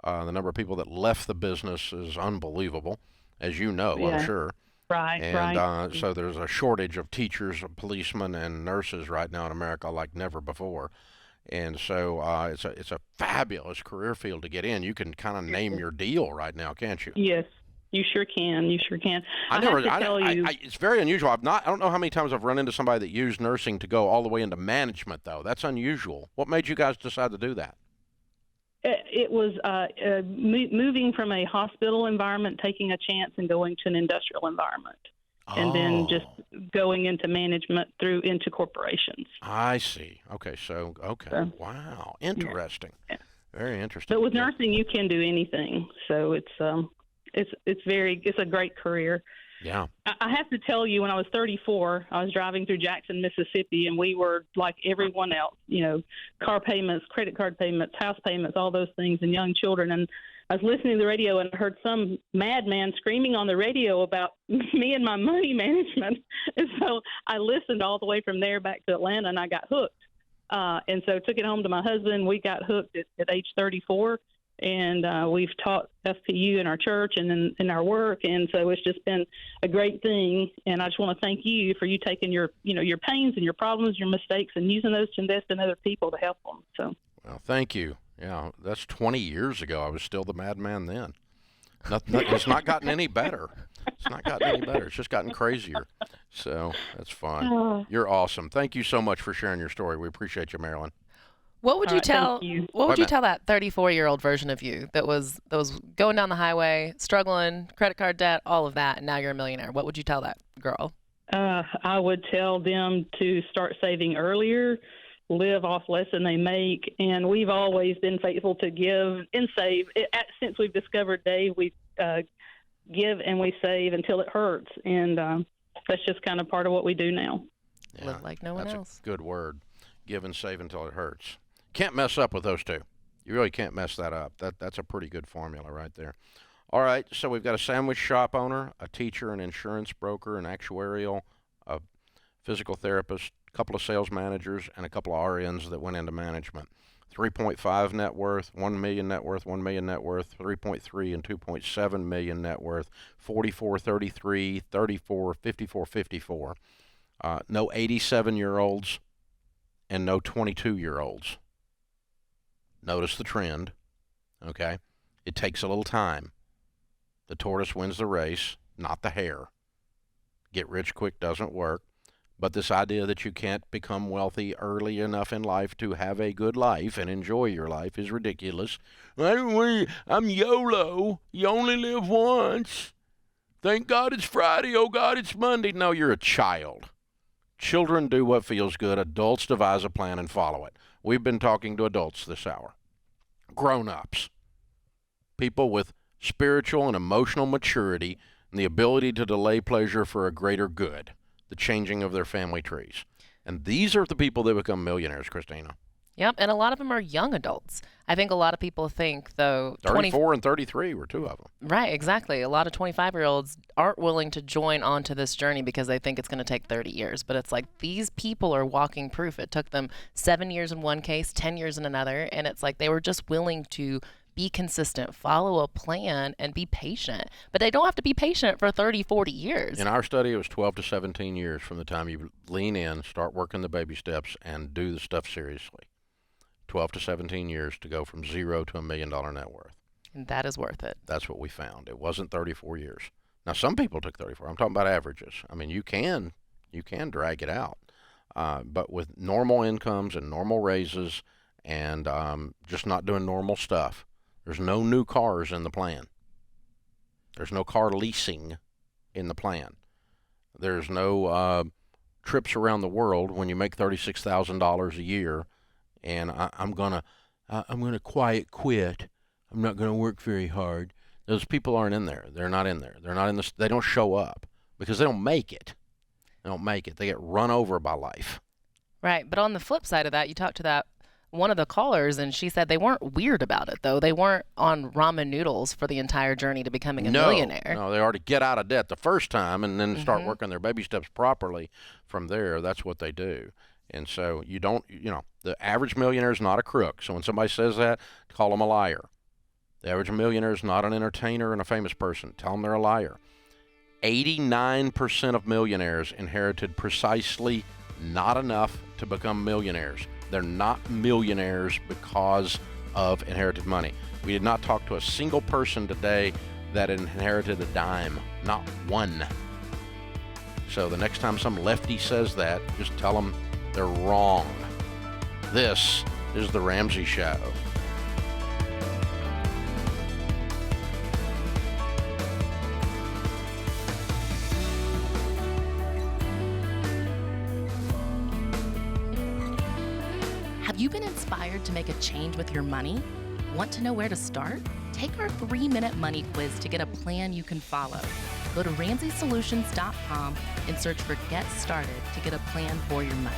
the number of people that left the business is unbelievable, as you know, Yeah. I'm sure. Right, And right. so there's a shortage of teachers, policemen, and nurses right now in America like never before. And so it's a fabulous career field to get in. You can kind of name your deal right now, can't you? Yes, you sure can. You sure can. It's very unusual. I don't know how many times I've run into somebody that used nursing to go all the way into management, though. That's unusual. What made you guys decide to do that? It was moving from a hospital environment, taking a chance, and going to an industrial environment, and then just going into management into corporations. I see. Okay, wow, interesting. Yeah. Very interesting. But with nursing, you can do anything, so it's a great career. Yeah. I have to tell you, when I was 34, I was driving through Jackson, Mississippi, and we were like everyone else, car payments, credit card payments, house payments, all those things, and young children. And I was listening to the radio and heard some madman screaming on the radio about me and my money management. And so I listened all the way from there back to Atlanta, and I got hooked. And so took it home to my husband. We got hooked at age 34. And we've taught FPU in our church and in our work, and so it's just been a great thing. And I just want to thank you for taking your pains and your problems, your mistakes, and using those to invest in other people to help them. So. Well, thank you. Yeah, that's 20 years ago. I was still the madman then. It's not gotten any better. It's not gotten any better. It's just gotten crazier. So that's fine. You're awesome. Thank you so much for sharing your story. We appreciate you, Marilyn. What would you tell? What would you tell that 34-year-old version of you that was going down the highway, struggling, credit card debt, all of that, and now you're a millionaire? What would you tell that girl? I would tell them to start saving earlier, live off less than they make, and we've always been faithful to give and save. Since we've discovered Dave, we give and we save until it hurts, and that's just kind of part of what we do now. Yeah, live like no one else. That's a good word. Give and save until it hurts. Can't mess up with those two. You really can't mess that up. That's a pretty good formula right there. All right, so we've got a sandwich shop owner, a teacher, an insurance broker, an actuarial, a physical therapist, a couple of sales managers, and a couple of RNs that went into management. 3.5 net worth, 1 million net worth, 1 million net worth, 3.3 and 2.7 million net worth, 44, 33, 34, 54, 54. No 87-year-olds and no 22-year-olds. Notice the trend, okay? It takes a little time. The tortoise wins the race, not the hare. Get rich quick doesn't work. But this idea that you can't become wealthy early enough in life to have a good life and enjoy your life is ridiculous. I'm YOLO. You only live once. Thank God it's Friday. Oh, God, it's Monday. No, you're a child. Children do what feels good. Adults devise a plan and follow it. We've been talking to adults this hour. Grown-ups. People with spiritual and emotional maturity and the ability to delay pleasure for a greater good. The changing of their family trees. And these are the people that become millionaires, Christina. Yep, and a lot of them are young adults. I think a lot of people think, though... 34 and 33 were two of them. Right, exactly. A lot of 25-year-olds aren't willing to join onto this journey because they think it's going to take 30 years. But it's like these people are walking proof. It took them 7 years in one case, 10 years in another, and it's like they were just willing to be consistent, follow a plan, and be patient. But they don't have to be patient for 30, 40 years. In our study, it was 12 to 17 years from the time you lean in, start working the baby steps, and do the stuff seriously. 12 to 17 years to go from zero to $1 million net worth. And that is worth it. That's what we found. It wasn't 34 years. Now, some people took 34. I'm talking about averages. I mean, you can drag it out. But with normal incomes and normal raises and just not doing normal stuff, there's no new cars in the plan. There's no car leasing in the plan. There's no trips around the world when you make $36,000 a year, and I'm gonna quiet quit. I'm not gonna work very hard. Those people aren't in there. They're not in there. They're not in this. They don't show up because they don't make it. They don't make it. They get run over by life. Right, but on the flip side of that, you talked to that one of the callers, and she said they weren't weird about it, though. They weren't on ramen noodles for the entire journey to becoming a millionaire. No, they already get out of debt the first time and then start working their baby steps properly from there. That's what they do. And so the average millionaire is not a crook. So when somebody says that, call them a liar. The average millionaire is not an entertainer and a famous person. Tell them they're a liar. 89% of millionaires inherited precisely not enough to become millionaires. They're not millionaires because of inherited money. We did not talk to a single person today that inherited a dime. Not one. So the next time some lefty says that, just tell them they're wrong. This is The Ramsey Show. Have you been inspired to make a change with your money? Want to know where to start? Take our 3-minute money quiz to get a plan you can follow. Go to RamseySolutions.com and search for Get Started to get a plan for your money.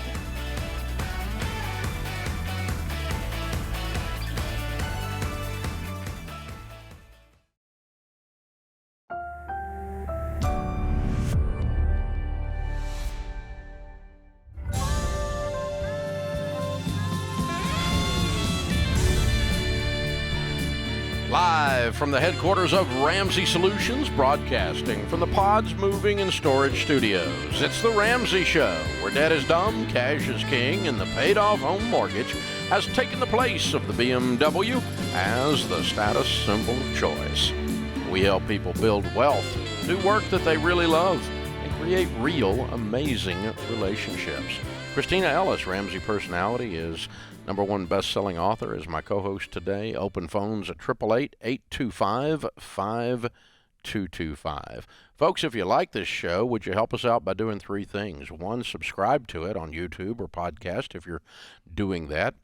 Live from the headquarters of Ramsey Solutions, broadcasting from the Pods Moving and Storage Studios. It's The Ramsey Show, where debt is dumb, cash is king, and the paid-off home mortgage has taken the place of the BMW as the status symbol of choice. We help people build wealth, do work that they really love, and create real, amazing relationships. Christina Ellis, Ramsey personality, is #1 best-selling author, is my co-host today. Open phones at 888-825-5225. Folks, if you like this show, would you help us out by doing 3 things? 1, subscribe to it on YouTube or podcast if you're doing that.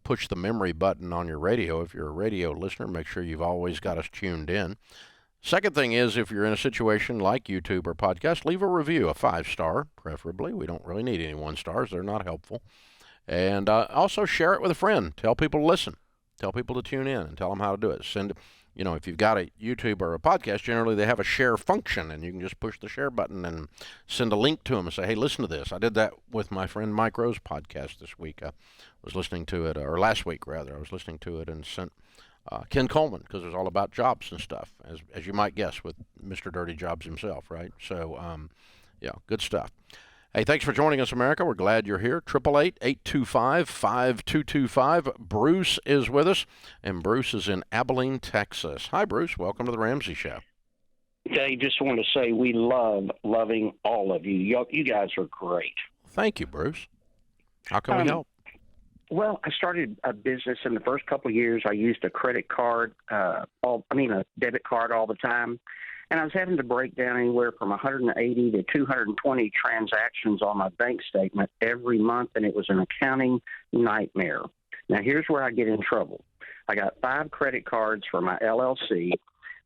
Push the memory button on your radio. If you're a radio listener, make sure you've always got us tuned in. Second thing is, if you're in a situation like YouTube or podcast, leave a review, a 5-star, preferably. We don't really need any 1 stars. They're not helpful. And also share it with a friend. Tell people to listen. Tell people to tune in and tell them how to do it. If you've got a YouTube or a podcast, generally they have a share function, and you can just push the share button and send a link to them and say, hey, listen to this. I did that with my friend Mike Rowe's podcast this week. I was listening to it, or last week, rather. I was listening to it and sent Ken Coleman, because it was all about jobs and stuff, as you might guess, with Mr. Dirty Jobs himself, right? So, good stuff. Hey, thanks for joining us, America. We're glad you're here. 888-825-5225. Bruce is with us, and Bruce is in Abilene, Texas. Hi, Bruce. Welcome to the Ramsey Show. Dave, just want to say we love loving all of you. You guys are great. Thank you, Bruce. How can we help? Well, I started a business in the first couple of years. I used a credit card, a debit card all the time. And I was having to break down anywhere from 180 to 220 transactions on my bank statement every month, and it was an accounting nightmare. Now, here's where I get in trouble. I got 5 credit cards for my LLC.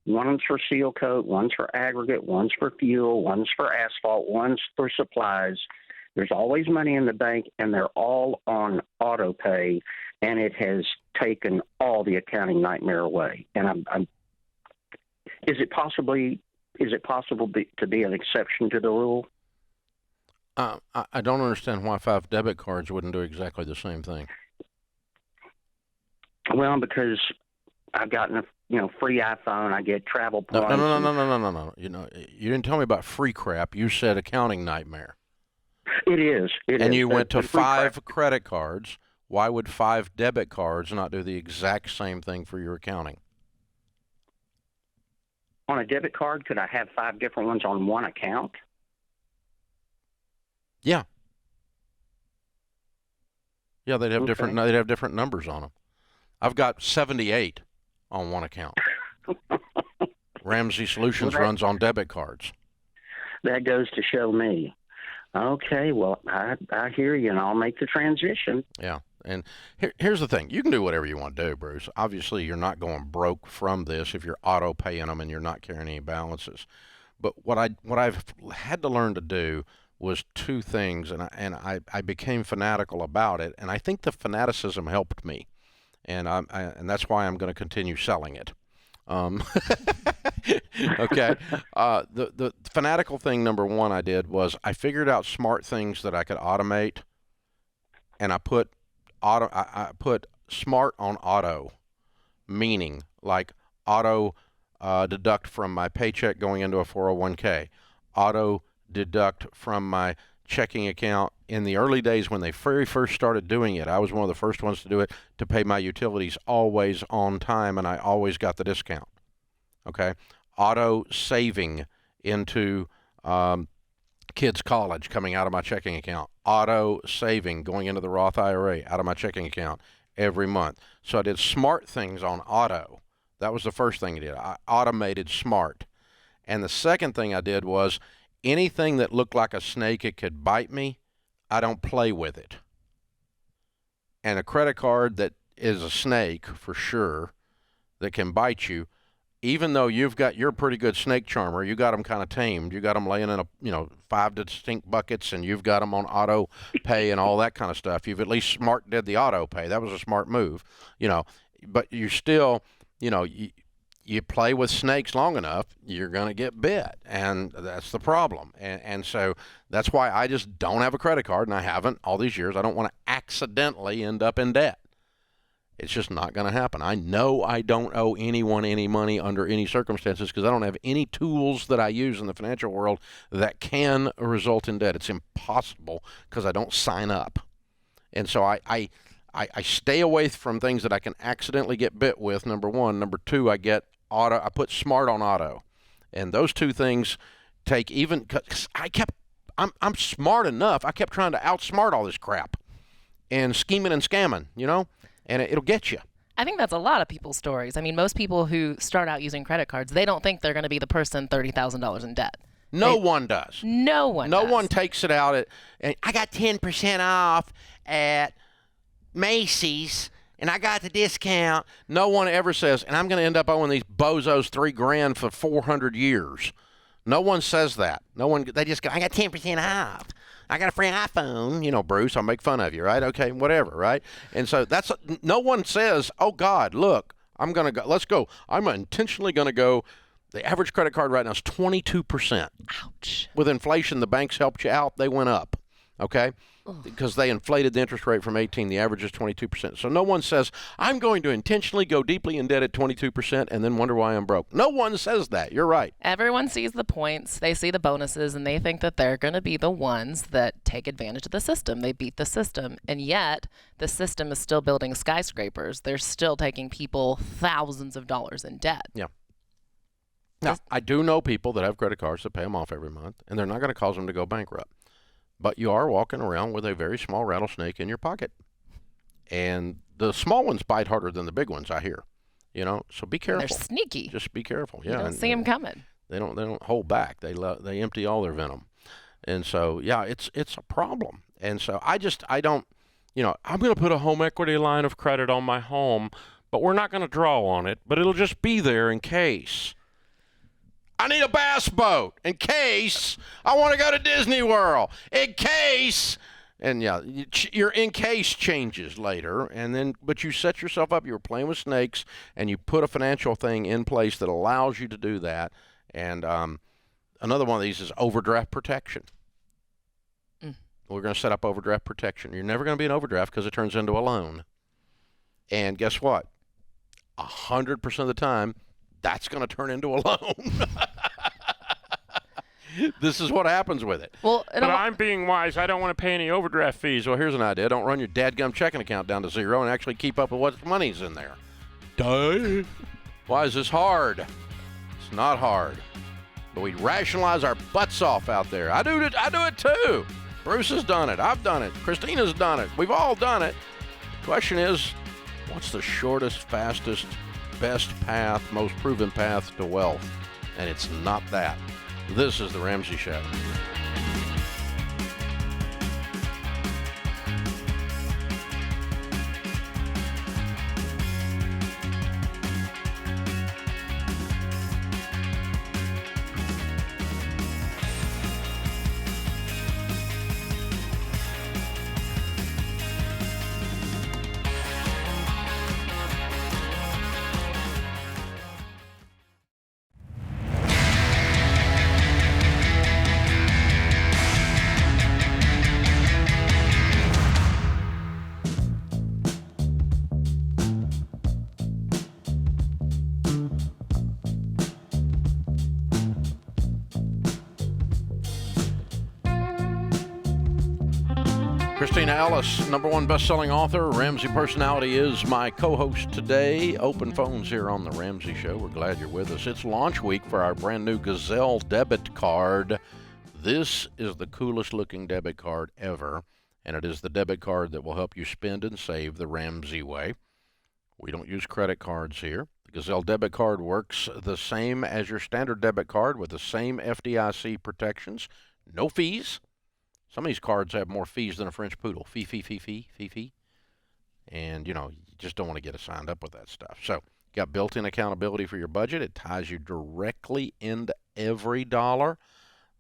One's for seal coat, one's for aggregate, one's for fuel, one's for asphalt, one's for supplies. There's always money in the bank, and they're all on auto pay, and it has taken all the accounting nightmare away. And is it possible to be an exception to the rule? I don't understand why 5 debit cards wouldn't do exactly the same thing. Well, because I've gotten a free iPhone, I get travel points. No. You didn't tell me about free crap. You said accounting nightmare. It is. And you went to 5 credit cards. Why would 5 debit cards not do the exact same thing for your accounting? On a debit card, could I have 5 different ones on one account? Yeah. Yeah, they'd have different numbers on them. I've got 78 on one account. Ramsey Solutions runs on debit cards. That goes to show me. Okay, well, I hear you, and I'll make the transition. Yeah, and here's the thing. You can do whatever you want to do, Bruce. Obviously, you're not going broke from this if you're auto-paying them and you're not carrying any balances. But what I've had to learn to do was 2 things, and I became fanatical about it, and I think the fanaticism helped me. And that's why I'm going to continue selling it. Okay. The fanatical thing, number 1 I did was I figured out smart things that I could automate, and I put smart on auto, meaning like auto deduct from my paycheck going into a 401k, auto deduct from my checking account. In the early days when they very first started doing it, I was one of the first ones to do it, to pay my utilities always on time, and I always got the discount. Okay? Auto saving into kids' college coming out of my checking account. Auto saving going into the Roth IRA out of my checking account every month. So I did smart things on auto. That was the first thing I did. I automated smart. And the second thing I did was anything that looked like a snake, it could bite me, I don't play with it. And a credit card that is a snake, for sure, that can bite you, even though you're a pretty good snake charmer, you got them kind of tamed, you got them laying in 5 distinct buckets, and you've got them on auto pay and all that kind of stuff. You've at least smart did the auto pay. That was a smart move, but you still, you play with snakes long enough, you're going to get bit, and that's the problem. And so that's why I just don't have a credit card, and I haven't all these years. I don't want to accidentally end up in debt. It's just not going to happen. I know I don't owe anyone any money under any circumstances because I don't have any tools that I use in the financial world that can result in debt. It's impossible because I don't sign up. And so I stay away from things that I can accidentally get bit with, number 1. Number 2, I put smart on auto. And those 2 things take even, cause I'm smart enough. I kept trying to outsmart all this crap and scheming and scamming, and it'll get you. I think that's a lot of people's stories. I mean, most people who start out using credit cards, they don't think they're going to be the person $30,000 in debt. No one does. No one takes it out and I got 10% off at Macy's and I got the discount. No one ever says, and I'm going to end up owing these bozos $3,000 for 400 years. No one says that. They just go, I got 10% off. I got a free iPhone, Bruce, I'll make fun of you, right? Okay, whatever, right? And so no one says, oh God, look, I'm going to go, let's go. I'm intentionally going to go. The average credit card right now is 22%. Ouch. With inflation, the banks helped you out. They went up, okay? Because they inflated the interest rate from 18. The average is 22%. So no one says, I'm going to intentionally go deeply in debt at 22% and then wonder why I'm broke. No one says that. You're right. Everyone sees the points. They see the bonuses, and they think that they're going to be the ones that take advantage of the system. They beat the system. And yet, the system is still building skyscrapers. They're still taking people thousands of dollars in debt. Yeah. Now, I do know people that have credit cards that pay them off every month, and they're not going to cause them to go bankrupt. But you are walking around with a very small rattlesnake in your pocket. And the small ones bite harder than the big ones, I hear. So be careful. They're sneaky. Just be careful. You don't see them coming. They don't hold back. They empty all their venom. And so, yeah, it's a problem. And so I don't, I'm going to put a home equity line of credit on my home, but we're not going to draw on it, but it'll just be there in case. I need a bass boat in case I want to go to Disney World. In case, and yeah, your in case changes later, but you set yourself up. You were playing with snakes, and you put a financial thing in place that allows you to do that. And another one of these is overdraft protection. We're going to set up overdraft protection. You're never going to be an overdraft because it turns into a loan. And guess what? 100% of the time, that's going to turn into a loan. This is what happens with it. Well, but I'm being wise. I don't want to pay any overdraft fees. Well, here's an idea. Don't run your dadgum checking account down to zero and actually keep up with what money's in there. Duh. Why is this hard? It's not hard. But we rationalize our butts off out there. I do it too. Bruce has done it. I've done it. Christina's done it. We've all done it. The question is, what's the shortest, fastest, best path, most proven path to wealth? And it's not that. This is The Ramsey Show. Christina Ellis, #1 best-selling author, Ramsey personality, is my co-host today. Open phones here on The Ramsey Show. We're glad you're with us. It's launch week for our brand new Gazelle debit card. This is the coolest looking debit card ever, and it is the debit card that will help you spend and save the Ramsey way. We don't use credit cards here. The Gazelle debit card works the same as your standard debit card with the same FDIC protections. No fees. Some of these cards have more fees than a French poodle. Fee. And, you just don't want to get signed up with that stuff. So, you got built-in accountability for your budget. It ties you directly into every dollar.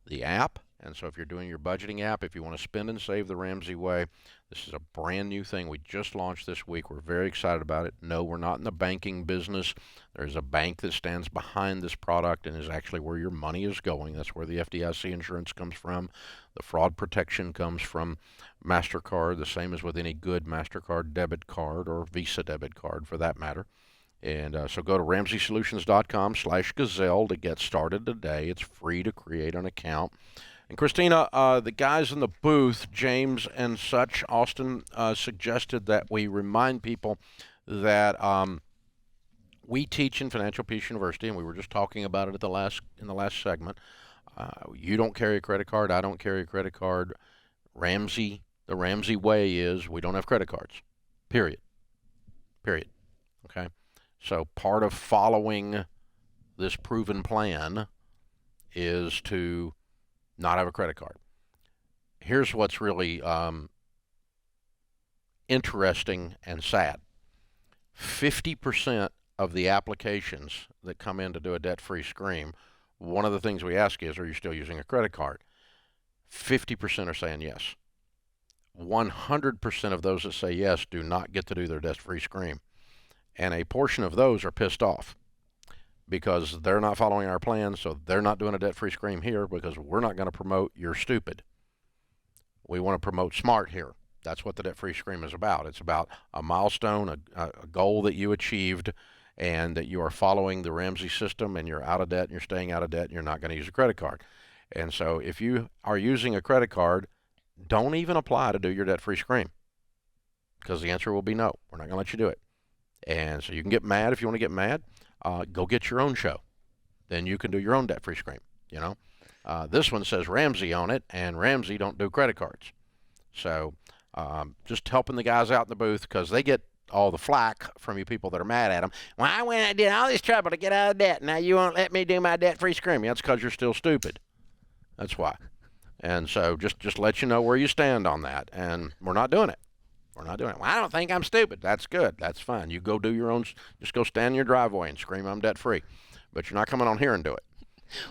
The app. And so if you're doing your budgeting app, if you want to spend and save the Ramsey way, this is a brand new thing we just launched this week. We're very excited about it. No, we're not in the banking business. There's a bank that stands behind this product and is actually where your money is going. That's where the FDIC insurance comes from. The fraud protection comes from MasterCard, the same as with any good MasterCard debit card or Visa debit card for that matter. And so go to RamseySolutions.com/Gazelle to get started today. It's free to create an account. And Christina, the guys in the booth, James and such, Austin, suggested that we remind people that we teach in Financial Peace University, and we were just talking about it in the last segment. You don't carry a credit card. I don't carry a credit card. The Ramsey way is we don't have credit cards. Period. Okay? So part of following this proven plan is to not have a credit card. Here's what's really interesting and sad. 50% of the applications that come in to do a debt-free scream, one of the things we ask is, are you still using a credit card? 50% are saying yes. 100% of those that say yes do not get to do their debt-free scream. And a portion of those are pissed off because they're not following our plan, so they're not doing a debt-free scream here because we're not going to promote you're stupid. We want to promote smart here. That's what the debt-free scream is about. It's about a milestone, a goal that you achieved, and that you are following the Ramsey system and you're out of debt and you're staying out of debt and you're not going to use a credit card. And so if you are using a credit card, don't even apply to do your debt-free scream because the answer will be no. We're not going to let you do it. And so you can get mad if you want to get mad. Go get your own show. then you can do your own debt-free scream, you know. This one says Ramsey on it, and Ramsey don't do credit cards. So just helping the guys out in the booth, because they get all the flack from you people that are mad at them. Well, I went and did all this trouble to get out of debt. Now you won't let me do my debt-free scream. That's because you're still stupid. That's why. And so just let you know where you stand on that. And we're not doing it. We're not doing it. Well, I don't think I'm stupid. That's good. That's fine. You go do your own. Just go stand in your driveway and scream I'm debt-free. But you're not coming on here and do it.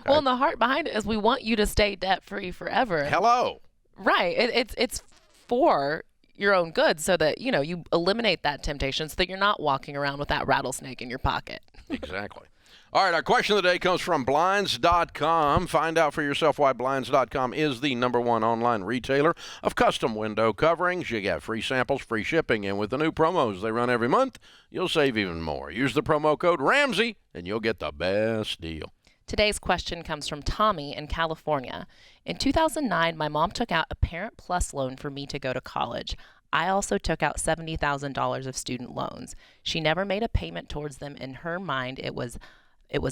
Okay? Well, and the heart behind it is we want you to stay debt-free forever. Hello. Right. It's for your own good, so that, you know, you eliminate that temptation so that you're not walking around with that rattlesnake in your pocket. Exactly. All right, our question of the day comes from Blinds.com. Find out for yourself why Blinds.com is the #1 online retailer of custom window coverings. You get free samples, free shipping, and with the new promos they run every month, you'll save even more. Use the promo code Ramsey, and you'll get the best deal. Today's question comes from Tommy in California. In 2009, my mom took out a Parent Plus loan for me to go to college. I also took out $70,000 of student loans. She never made a payment towards them. In her mind, it was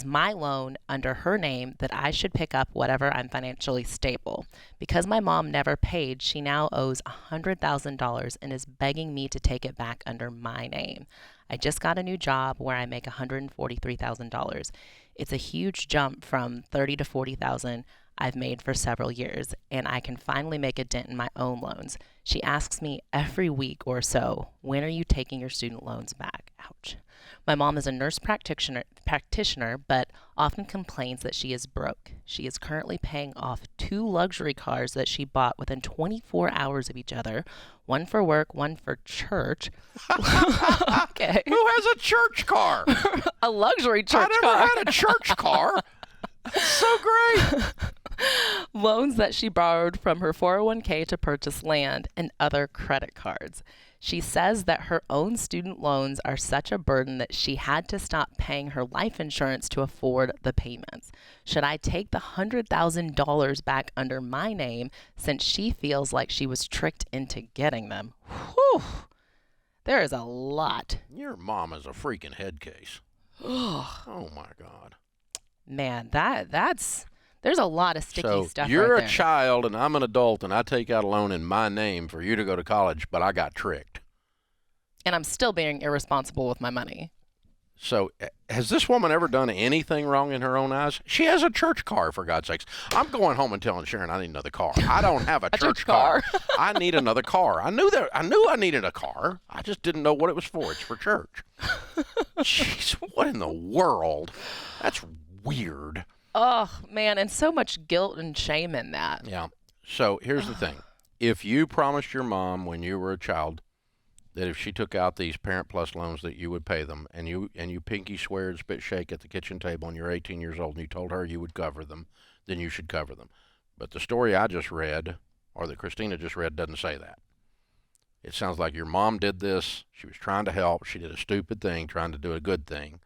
my loan under her name that I should pick up whatever I'm financially stable. Because my mom never paid, she now owes $100,000 and is begging me to take it back under my name. I just got a new job where I make $143,000. It's a huge jump from $30,000 to $40,000 I've made for several years, and I can finally make a dent in my own loans. She asks me every week or so, when are you taking your student loans back? Ouch. My mom is a nurse practitioner, but often complains that she is broke. She is currently paying off 2 luxury cars that she bought within 24 hours of each other, one for work, one for church. Okay. Who has a church car? A luxury church car. I never had a church car. That's so great. Loans that she borrowed from her 401k to purchase land and other credit cards. She says that her own student loans are such a burden that she had to stop paying her life insurance to afford the payments. Should I take the $100,000 back under my name since she feels like she was tricked into getting them? Whew. There is a lot. Your mom is a freaking head case. Oh, my God. Man, there's a lot of sticky stuff you're right there. a child and I'm an adult and I take out a loan in my name for you to go to college, but I got tricked. And I'm still being irresponsible with my money. So has this woman ever done anything wrong in her own eyes? She has a church car, for God's sakes. I'm going home and telling Sharon I need another car. I don't have a church car. I need another car. I knew I needed a car. I just didn't know what it was for. It's for church. Jeez, what in the world? That's weird. Oh, man, and so much guilt and shame in that. Yeah. So here's the thing. If you promised your mom when you were a child that if she took out these Parent Plus loans that you would pay them, and you pinky swear and spit shake at the kitchen table and you're 18 years old and you told her you would cover them, then you should cover them. But the story I just read, or that Christina just read, doesn't say that. It sounds like your mom did this. She was trying to help. She did a stupid thing, trying to do a good thing.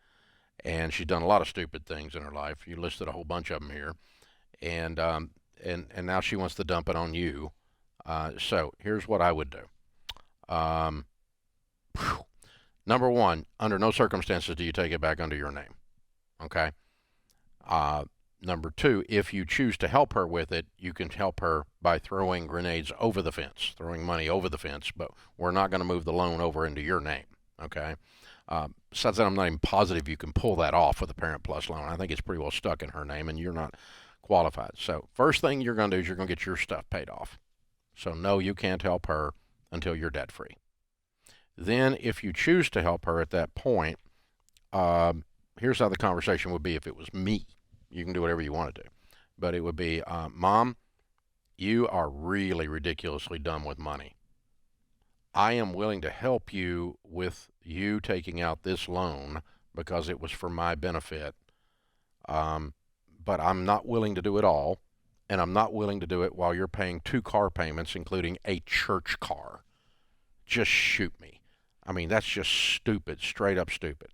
And she's done a lot of stupid things in her life. You listed a whole bunch of them here. And now she wants to dump it on you. So here's what I would do. Number one, under no circumstances do you take it back under your name. Okay? Number two, if you choose to help her with it, you can help her by throwing grenades over the fence, throwing money over the fence, but we're not going to move the loan over into your name. Okay? Besides that, I'm not even positive you can pull that off with a Parent Plus loan. I think it's pretty well stuck in her name, and you're not qualified. So first thing you're going to do is you're going to get your stuff paid off. So no, you can't help her until you're debt-free. Then if you choose to help her at that point, here's how the conversation would be if it was me. You can do whatever you want to do. But it would be, Mom, you are really ridiculously dumb with money. I am willing to help you with you taking out this loan because it was for my benefit. But I'm not willing to do it all, and I'm not willing to do it while you're paying 2 car payments, including a church car. Just shoot me. I mean, that's just stupid, straight up stupid.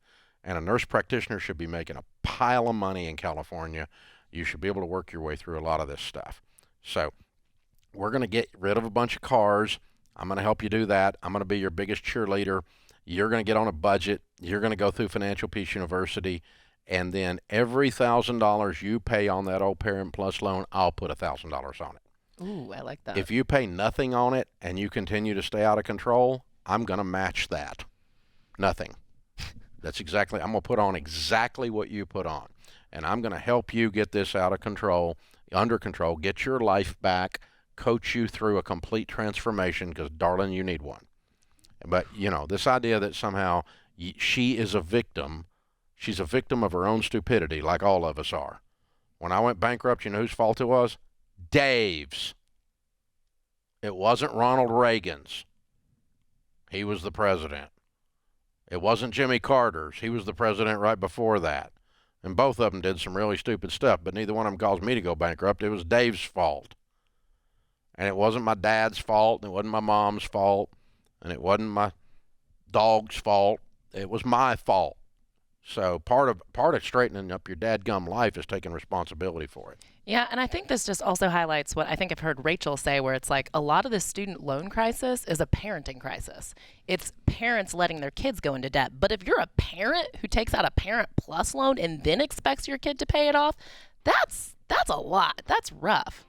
And a nurse practitioner should be making a pile of money in California. You should be able to work your way through a lot of this stuff. So we're going to get rid of a bunch of cars. I'm going to help you do that. I'm going to be your biggest cheerleader. You're going to get on a budget. You're going to go through Financial Peace University, and then every $1,000 you pay on that old Parent Plus loan, I'll put $1,000 on it. Ooh, I like that. If you pay nothing on it and you continue to stay out of control, I'm going to match that. Nothing. I'm going to put on exactly what you put on. And I'm going to help you get this under control, get your life back, coach you through a complete transformation, because, darling, you need one. But, this idea that somehow she is a victim, she's a victim of her own stupidity, like all of us are. When I went bankrupt, you know whose fault it was? Dave's. It wasn't Ronald Reagan's. He was the president. It wasn't Jimmy Carter's. He was the president right before that. And both of them did some really stupid stuff, but neither one of them caused me to go bankrupt. It was Dave's fault. And it wasn't my dad's fault, and it wasn't my mom's fault, and it wasn't my dog's fault. It was my fault. So part of straightening up your dadgum life is taking responsibility for it. Yeah, and I think this just also highlights what I think I've heard Rachel say, where it's like a lot of the student loan crisis is a parenting crisis. It's parents letting their kids go into debt. But if you're a parent who takes out a Parent Plus loan and then expects your kid to pay it off, that's a lot. That's rough.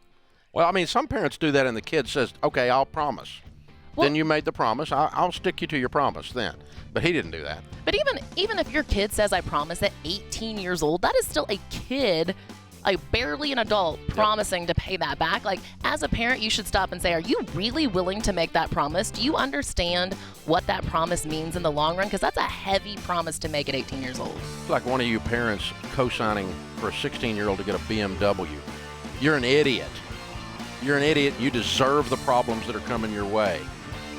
Well, I mean, some parents do that and the kid says, okay, I'll promise. Then you made the promise. I'll stick you to your promise then. But he didn't do that. But even if your kid says, I promise, at 18 years old, that is still a kid, like barely an adult, promising to pay that back. Like, as a parent, you should stop and say, are you really willing to make that promise? Do you understand what that promise means in the long run? Because that's a heavy promise to make at 18 years old. It's like one of you parents co-signing for a 16-year-old to get a BMW. You're an idiot. You're an idiot. You deserve the problems that are coming your way.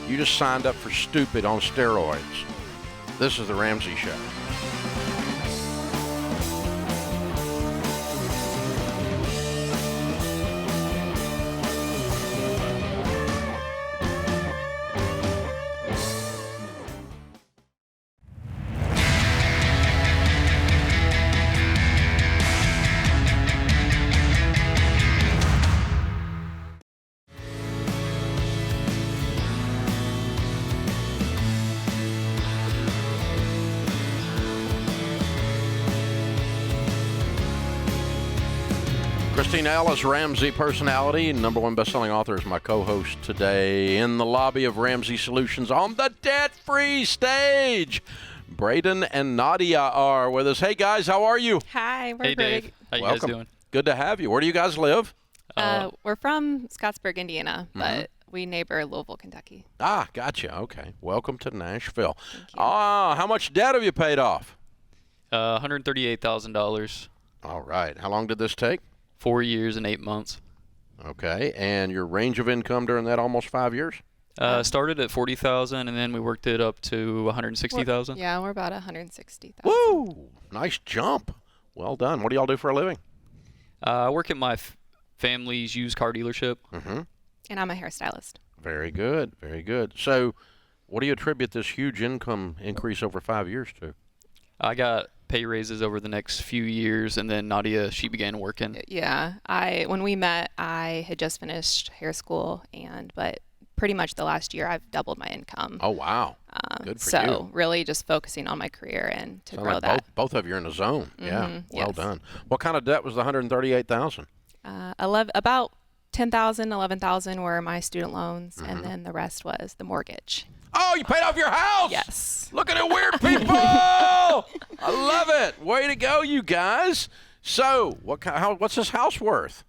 You just signed up for stupid on steroids. This is the Ramsey Show. Christina Ellis, Ramsey personality, #1 best-selling author, is my co-host today in the lobby of Ramsey Solutions on the debt-free stage. Braden and Nadia are with us. Hey, guys, how are you? Hi, we're Hey, great. Dave. How you Welcome. guys doing? Good to have you. Where do you guys live? We're from Scottsburg, Indiana, but we neighbor Louisville, Kentucky. Ah, gotcha. Okay. Welcome to Nashville. How much debt have you paid off? $138,000. All right. How long did this take? 4 years and 8 months. Okay. And your range of income during that almost 5 years? Started at $40,000, and then we worked it up to $160,000. Yeah, we're about $160,000. Woo! Nice jump. Well done. What do y'all do for a living? I work at my family's used car dealership. Mm-hmm. And I'm a hairstylist. Very good. Very good. So what do you attribute this huge income increase over 5 years to? I got pay raises over the next few years, and then Nadia, she began working. Yeah, when we met, I had just finished hair school, but pretty much the last year I've doubled my income. Oh, wow. Good for you. So really just focusing on my career and to grow like that. Both of you are in the zone. Yeah, well yes. done. What kind of debt was the $138,000? About $10,000, $11,000 were my student loans, and then the rest was the mortgage. Oh, you paid off your house? Yes. Look at it, weird people. I love it. Way to go, you guys. So what's this house worth?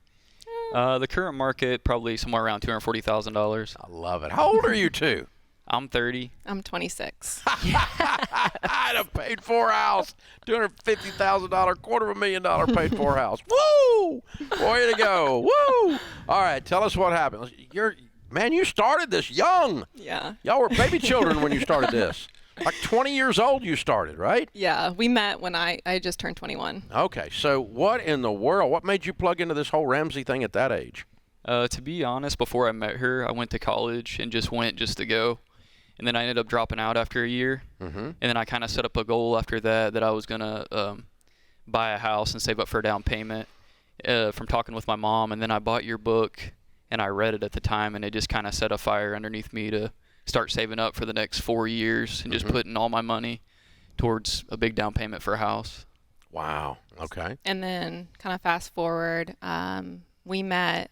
The current market, probably somewhere around $240,000. I love it. How old are you two? I'm 30. I'm 26. I'd have paid for a house. $250,000, $250,000 paid for a house. Woo! Way to go. Woo! All right, tell us what happened. Man, you started this young. Yeah. Y'all were baby children when you started this. Like 20 years old you started, right? Yeah, we met when I just turned 21. Okay, so what in the world, what made you plug into this whole Ramsey thing at that age? To be honest, before I met her, I went to college and just went just to go. And then I ended up dropping out after a year. And then I kind of set up a goal after that I was going to buy a house and save up for a down payment from talking with my mom. And then I bought your book, and I read it at the time, and it just kind of set a fire underneath me to start saving up for the next 4 years and just putting all my money towards a big down payment for a house. Wow. Okay. And then kind of fast forward, we met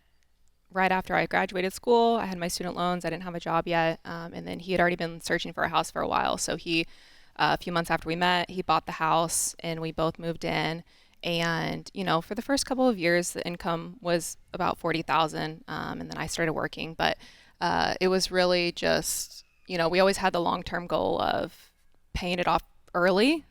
right after I graduated school. I had my student loans. I didn't have a job yet. And then he had already been searching for a house for a while. So a few months after we met, he bought the house and we both moved in. And, for the first couple of years, the income was about $40,000. And then I started working. But it was really just, we always had the long-term goal of paying it off early.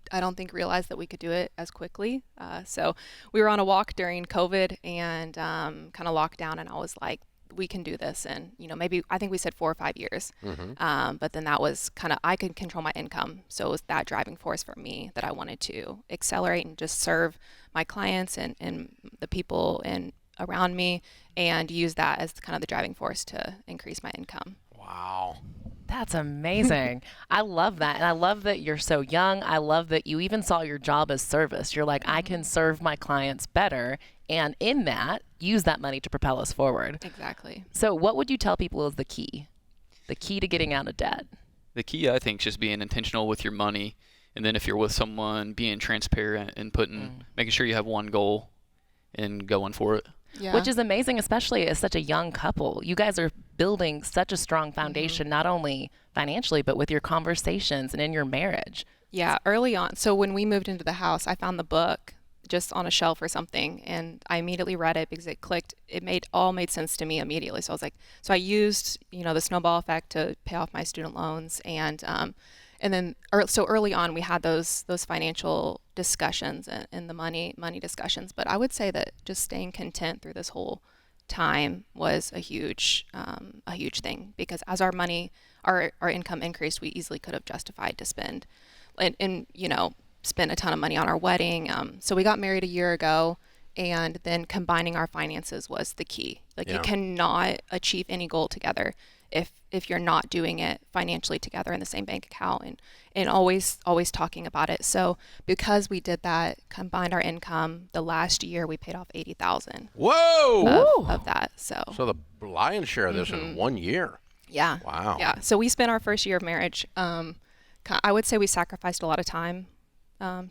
I don't think realized that we could do it as quickly. So we were on a walk during COVID and kind of lockdown, and I was like, we can do this. And, maybe I think we said 4 or 5 years. But then that was kind of, I could control my income. So it was that driving force for me that I wanted to accelerate and just serve my clients and the people around me and use that as kind of the driving force to increase my income. Wow. That's amazing. I love that. And I love that you're so young. I love that you even saw your job as service. You're like, I can serve my clients better. And in that, use that money to propel us forward. Exactly. So what would you tell people is the key to getting out of debt? The key, I think, is just being intentional with your money. And then if you're with someone, being transparent and making sure you have one goal and going for it. Yeah. Which is amazing, especially as such a young couple. You guys are building such a strong foundation, not only financially, but with your conversations and in your marriage. Yeah, early on. So when we moved into the house, I found the book just on a shelf or something, and I immediately read it because it clicked. It made sense to me immediately. So I was like, so I used, the snowball effect to pay off my student loans, and then so early on we had those financial discussions and the money discussions. But I would say that just staying content through this whole time was a huge thing, because as our income increased, we easily could have justified to spend spend a ton of money on our wedding. So we got married a year ago, and then combining our finances was the key. You cannot achieve any goal together if you're not doing it financially together in the same bank account and always talking about it. So because we did that, combined our income, the last year we paid off $80,000. Whoa! Of that. So the lion's share of this in 1 year. Yeah. Wow. Yeah. So we spent our first year of marriage. I would say we sacrificed a lot of time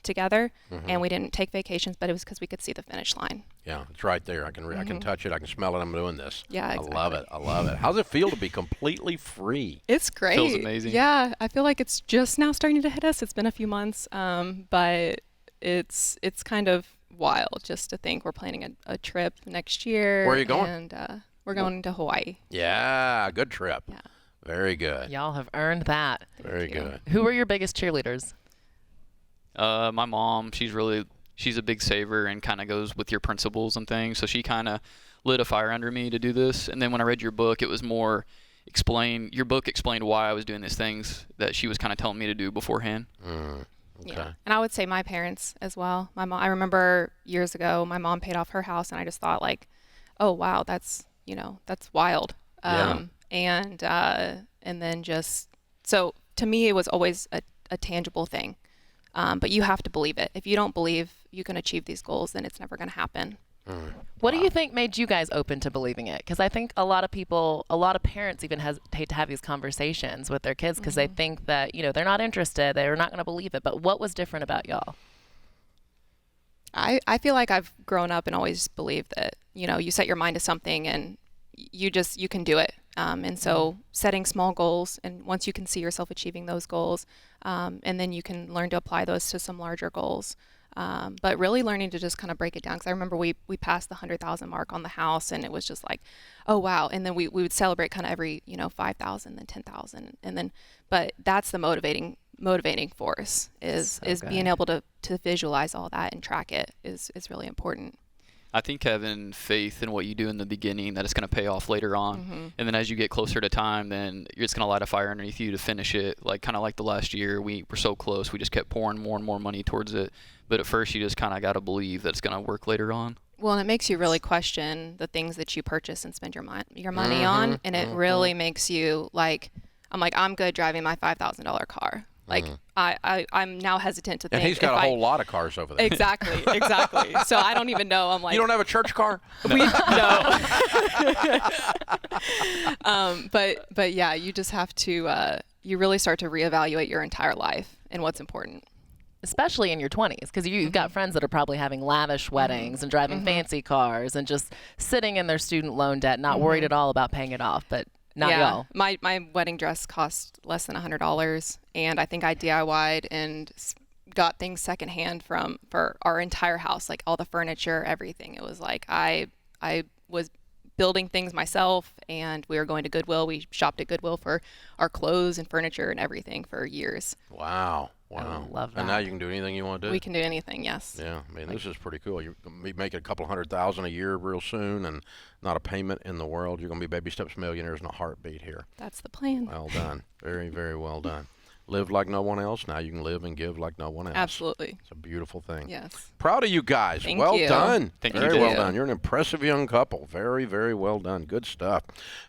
together, and we didn't take vacations, but it was because we could see the finish line. Yeah, it's right there. I can touch it. I can smell it. I'm doing this. Yeah, exactly. I love it. How's it feel to be completely free? It's great. Feels amazing. Yeah, I feel like it's just now starting to hit us. It's been a few months, but it's kind of wild just to think we're planning a trip next year. Where are you going? And we're going to Hawaii. Yeah, good trip. Yeah. Very good. Y'all have earned that. Very good. Who are your biggest cheerleaders? My mom, she's a big saver and kind of goes with your principles and things. So she kind of lit a fire under me to do this. And then when I read your book, it was more your book explained why I was doing these things that she was kind of telling me to do beforehand. Okay. Yeah. And I would say my parents as well. My mom, I remember years ago, my mom paid off her house, and I just thought like, oh, wow, that's wild. And then so to me, it was always a tangible thing. But you have to believe it. If you don't believe you can achieve these goals, then it's never going to happen. What do you think made you guys open to believing it? Because I think a lot of parents even hesitate to have these conversations with their kids because they think that, they're not interested, they're not going to believe it. But what was different about y'all? I feel like I've grown up and always believed that, you set your mind to something and you can do it. And so setting small goals, and once you can see yourself achieving those goals, and then you can learn to apply those to some larger goals. But really learning to just kind of break it down. Because I remember we passed the 100,000 mark on the house, and it was just like, oh, wow. And then we would celebrate kind of every, 5,000, then 10,000. And then, but that's the motivating force is being able to visualize all that and track it is really important. I think having faith in what you do in the beginning, that it's going to pay off later on. And then as you get closer to time, then it's going to light a fire underneath you to finish it. Kind of like the last year, we were so close. We just kept pouring more and more money towards it. But at first, you just kind of got to believe that it's going to work later on. Well, and it makes you really question the things that you purchase and spend your money on. And it really makes you I'm good driving my $5,000 car. I'm now hesitant to think. And he's got a whole lot of cars over there. Exactly. So I don't even know. I'm like, you don't have a church car? No. But yeah, you just have to. You really start to reevaluate your entire life and what's important. especially in your 20s, because you've got friends that are probably having lavish weddings and driving fancy cars and just sitting in their student loan debt, not worried at all about paying it off. But not y'all. My wedding dress cost less than $100, and I think I DIY'd and got things secondhand for our entire house, like all the furniture, everything. It was like I was building things myself, and we were going to Goodwill. We shopped at Goodwill for our clothes and furniture and everything for years. Wow. I love that. And now you can do anything you want to do? We can do anything, yes. Yeah, I mean, this is pretty cool. You're going to be making a couple $100,000 a year real soon, and not a payment in the world. You're going to be baby steps millionaires in a heartbeat here. That's the plan. Well done. Very, very well done. Live like no one else. Now you can live and give like no one else. Absolutely. It's a beautiful thing. Yes. Proud of you guys. Thank well you. done. Very well you. done. You're an impressive young couple. Very, very well done. Good stuff.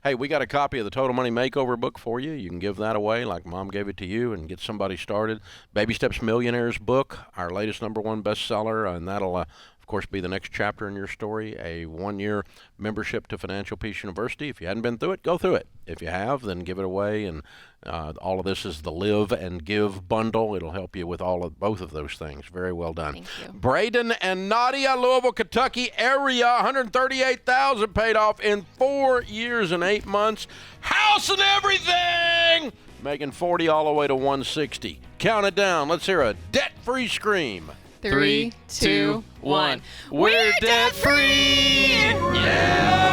Hey, we got a copy of the Total Money Makeover book for you. You can give that away like Mom gave it to you and get somebody started. Baby Steps Millionaires book, our latest #1 bestseller, and that'll of course, be the next chapter in your story, a 1-year membership to Financial Peace University. If you hadn't been through it, go through it. If you have, then give it away. And all of this is the Live and Give bundle. It'll help you with both of those things. Very well done. Thank you. Braden and Nadia, Louisville, Kentucky area, $138,000 paid off in 4 years and 8 months. House and everything! Making 40 all the way to 160. Count it down. Let's hear a debt-free scream. 3, 2, 1. We're debt free! Yeah!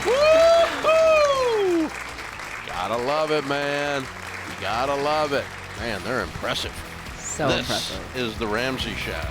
Woo-hoo! Gotta love it, man. You gotta love it. Man, they're impressive. So impressive. This is the Ramsey Show.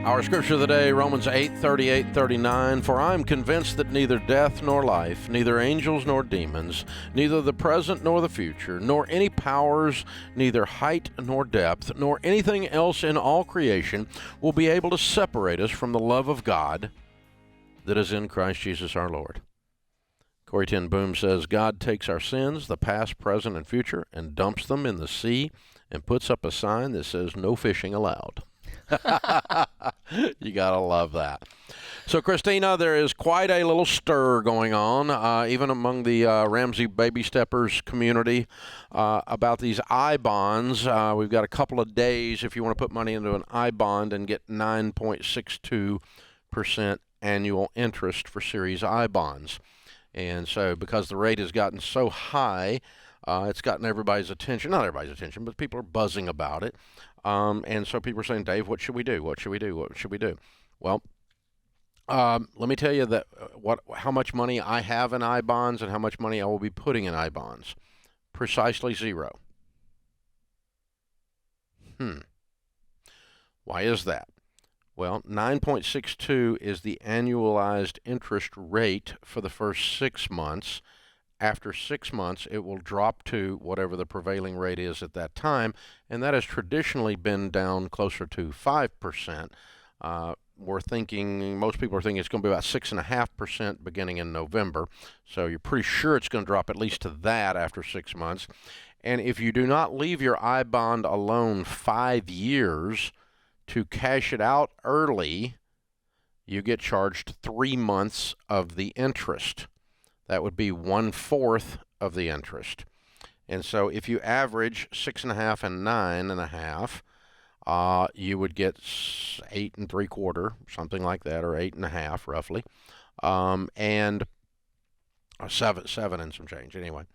Our scripture of the day, Romans 8:38-39. For I am convinced that neither death nor life, neither angels nor demons, neither the present nor the future, nor any powers, neither height nor depth, nor anything else in all creation will be able to separate us from the love of God that is in Christ Jesus our Lord. Corrie ten Boom says, God takes our sins, the past, present, and future, and dumps them in the sea and puts up a sign that says, no fishing allowed. You gotta love that. So, Christina, there is quite a little stir going on, even among the Ramsey Baby Steppers community, about these I-bonds. We've got a couple of days if you want to put money into an I-bond and get 9.62% annual interest for Series I bonds. And so, because the rate has gotten so high, it's gotten everybody's attention. Not everybody's attention, but people are buzzing about it. And so people are saying, Dave, what should we do? What should we do? What should we do? Well, let me tell you that how much money I have in I-bonds and how much money I will be putting in I-bonds. Precisely zero. Why is that? Well, 9.62 is the annualized interest rate for the first 6 months. After 6 months, it will drop to whatever the prevailing rate is at that time, and that has traditionally been down closer to 5%. Most people are thinking it's going to be about 6.5% beginning in November, so you're pretty sure it's going to drop at least to that after 6 months. And if you do not leave your I-bond alone 5 years to cash it out early, you get charged 3 months of the interest. That would be 1/4 of the interest. And so if you average 6.5 and 9.5, you would get 8 3/4, something like that, or 8.5 roughly, and 7 and some change anyway.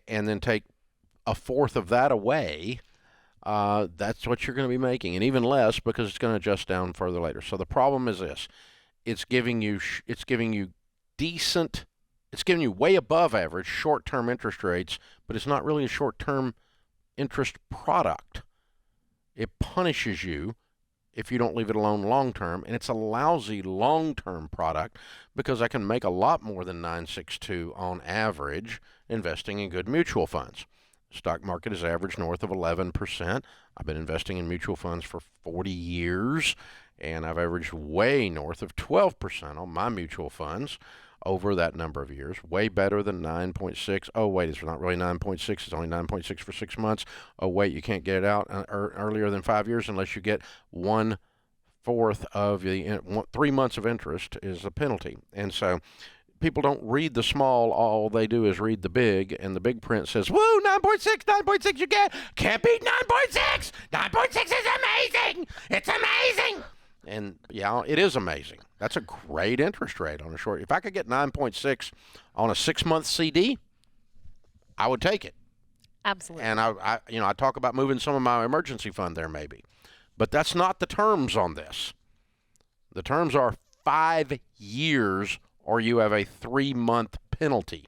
And then take 1/4 of that away, that's what you're going to be making, and even less because it's going to adjust down further later. So the problem is this: it's giving you decent, it's giving you way above average short-term interest rates, but it's not really a short-term interest product. It punishes you if you don't leave it alone long-term, and it's a lousy long-term product because I can make a lot more than 9.62 on average investing in good mutual funds. Stock market is average north of 11%. I've been investing in mutual funds for 40 years, and I've averaged way north of 12% on my mutual funds over that number of years, way better than 9.6. Oh, wait, it's not really 9.6. It's only 9.6 for 6 months. Oh, wait, you can't get it out earlier than 5 years unless you get 1/4 of the 3 months of interest is a penalty. And so people don't read the small. All they do is read the big, and the big print says, woo, 9.6, 9.6 you can't beat 9.6. 9.6 is amazing. It's amazing. And yeah, it is amazing. That's a great interest rate on a short. If I could get 9.6 on a 6-month CD, I would take it. Absolutely. And I talk about moving some of my emergency fund there maybe, but that's not the terms on this. The terms are 5 years, or you have a 3-month penalty.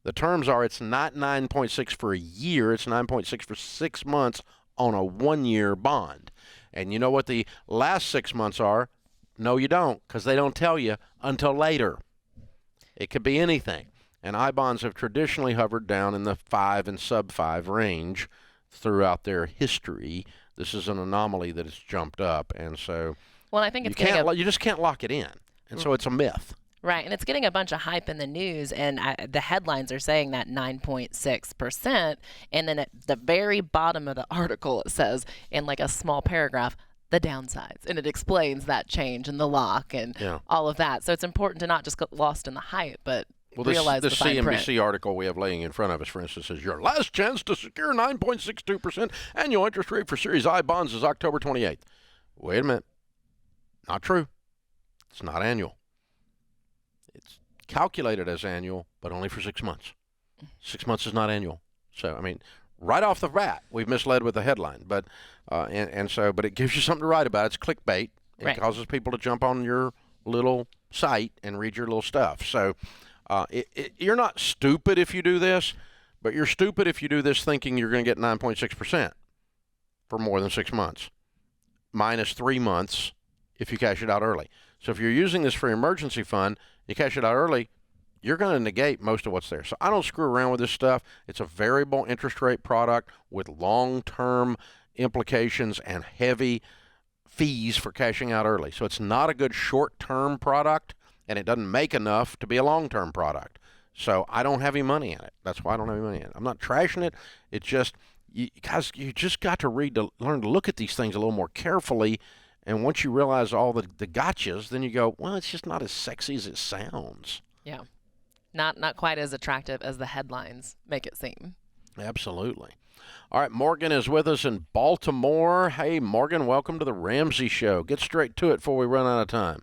The terms are it's not 9.6 for a year, it's 9.6 for 6 months on a 1-year bond. And you know what the last 6 months are? No, you don't, because they don't tell you until later. It could be anything. And I-bonds have traditionally hovered down in the 5 and sub-5 range throughout their history. This is an anomaly that has jumped up. And so I think it's you just can't lock it in. And so it's a myth. Right, and it's getting a bunch of hype in the news, and the headlines are saying that 9.6%, and then at the very bottom of the article it says, in like a small paragraph, the downsides, and it explains that change and the lock and all of that. So it's important to not just get lost in the hype, but realize the fine print. CNBC article we have laying in front of us, for instance, says your last chance to secure 9.62% annual interest rate for Series I bonds is October 28th. Wait a minute. Not true. It's not annual. It's calculated as annual, but only for 6 months. 6 months is not annual. So, I mean, right off the bat, we've misled with the headline. But but it gives you something to write about. It's clickbait. It causes people to jump on your little site and read your little stuff. So you're not stupid if you do this, but you're stupid if you do this thinking you're going to get 9.6% for more than 6 months, minus 3 months if you cash it out early. So if you're using this for your emergency fund, you cash it out early, you're going to negate most of what's there. So I don't screw around with this stuff. It's a variable interest rate product with long-term implications and heavy fees for cashing out early. So it's not a good short-term product, and it doesn't make enough to be a long-term product. So I don't have any money in it. That's why I don't have any money in it. I'm not trashing it. It's just, you just got to learn to look at these things a little more carefully. And once you realize all the gotchas, then you go, well, it's just not as sexy as it sounds. Yeah. Not quite as attractive as the headlines make it seem. Absolutely. All right, Morgan is with us in Baltimore. Hey, Morgan, welcome to the Ramsey Show. Get straight to it before we run out of time.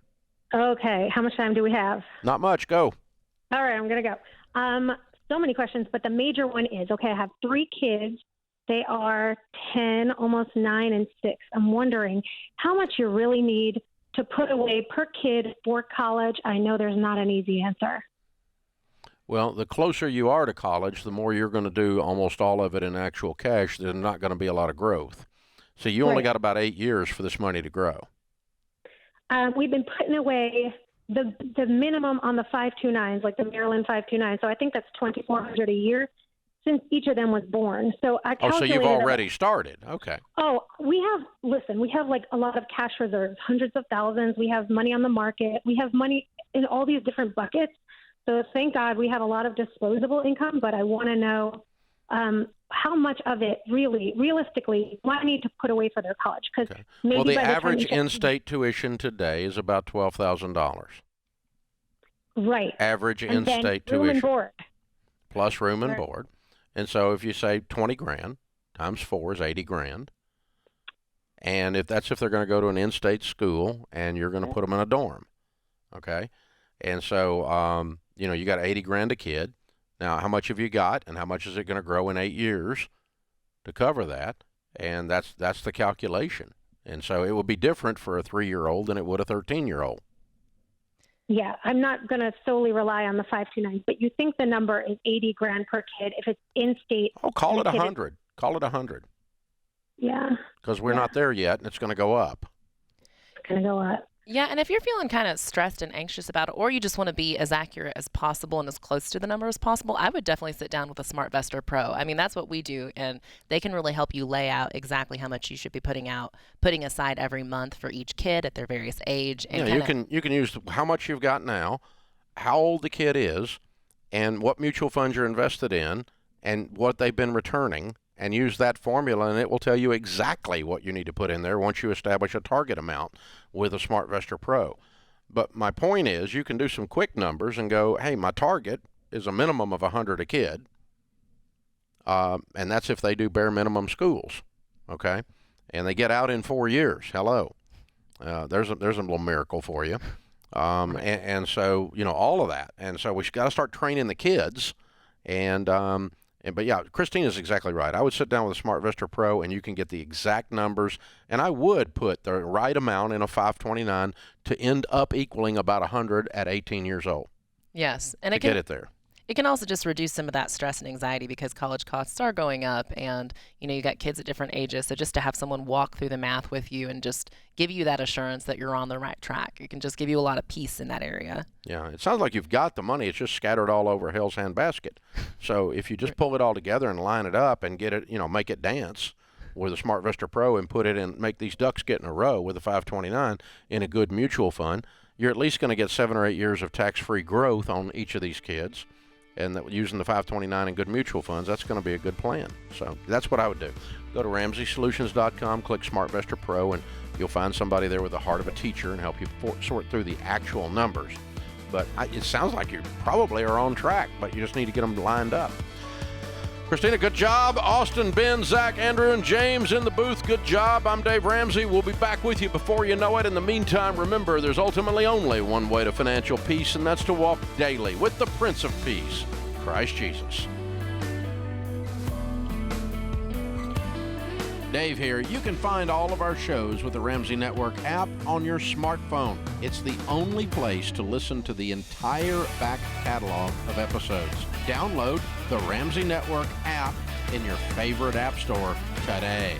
Okay. How much time do we have? Not much. Go. All right, I'm going to go. So many questions, but the major one is, okay, I have 3 kids. They are 10, almost 9, and 6. I'm wondering how much you really need to put away per kid for college. I know there's not an easy answer. Well, the closer you are to college, the more you're going to do almost all of it in actual cash. There's not going to be a lot of growth. So you only got about 8 years for this money to grow. We've been putting away the minimum on the 529s, like the Maryland 529. So I think that's $2,400 a year since each of them was born. So I calculated. So you've already started. Okay. Oh, we have like a lot of cash reserves, hundreds of thousands. We have money on the market. We have money in all these different buckets. So thank God we have a lot of disposable income, but I want to know how much of it realistically do I need to put away for their college? Because the average in-state tuition today is about $12,000. Right. Average in-state tuition. Room and board. Plus room and board. And so if you say $20,000 times 4 is $80,000. And if they're going to go to an in-state school and you're going to put them in a dorm. Okay. And so, you got $80,000 a kid. Now, how much have you got and how much is it going to grow in 8 years to cover that? And that's the calculation. And so it would be different for a 3-year-old than it would a 13-year-old. Yeah, I'm not going to solely rely on the 529, but you think the number is $80,000 per kid if it's in state? Oh, call it 100. Call it 100. Yeah. Because we're not there yet, and it's going to go up. It's going to go up. Yeah, and if you're feeling kind of stressed and anxious about it, or you just want to be as accurate as possible and as close to the number as possible, I would definitely sit down with a SmartVestor Pro. I mean, that's what we do, and they can really help you lay out exactly how much you should be putting aside every month for each kid at their various age. And you can use how much you've got now, how old the kid is, and what mutual funds you're invested in, and what they've been returning, and use that formula, and it will tell you exactly what you need to put in there once you establish a target amount with a SmartVestor Pro. But my point is, you can do some quick numbers and go, hey, my target is a minimum of 100 a kid, and that's if they do bare minimum schools, okay? And they get out in 4 years. Hello. There's a little miracle for you. And so, all of that. And so we've got to start training the kids, but yeah, Christine is exactly right. I would sit down with a SmartVestor Pro, and you can get the exact numbers. And I would put the right amount in a 529 to end up equaling about 100 at 18 years old. Yes, and get it there. It can also just reduce some of that stress and anxiety because college costs are going up, and you got kids at different ages. So just to have someone walk through the math with you and just give you that assurance that you're on the right track, it can just give you a lot of peace in that area. Yeah, it sounds like you've got the money. It's just scattered all over hell's handbasket. So if you just pull it all together and line it up and get it, make it dance with a SmartVestor Pro and put it in, make these ducks get in a row with a 529 in a good mutual fund, you're at least going to get 7 or 8 years of tax-free growth on each of these kids. And that using the 529 and good mutual funds, that's going to be a good plan. So that's what I would do. Go to RamseySolutions.com, click SmartVestor Pro, and you'll find somebody there with the heart of a teacher and help you sort through the actual numbers. But it sounds like you probably are on track, but you just need to get them lined up. Christina, good job. Austin, Ben, Zach, Andrew, and James in the booth, good job. I'm Dave Ramsey. We'll be back with you before you know it. In the meantime, remember, there's ultimately only one way to financial peace, and that's to walk daily with the Prince of Peace, Christ Jesus. Dave here. You can find all of our shows with the Ramsey Network app on your smartphone. It's the only place to listen to the entire back catalog of episodes. Download the Ramsey Network app in your favorite app store today.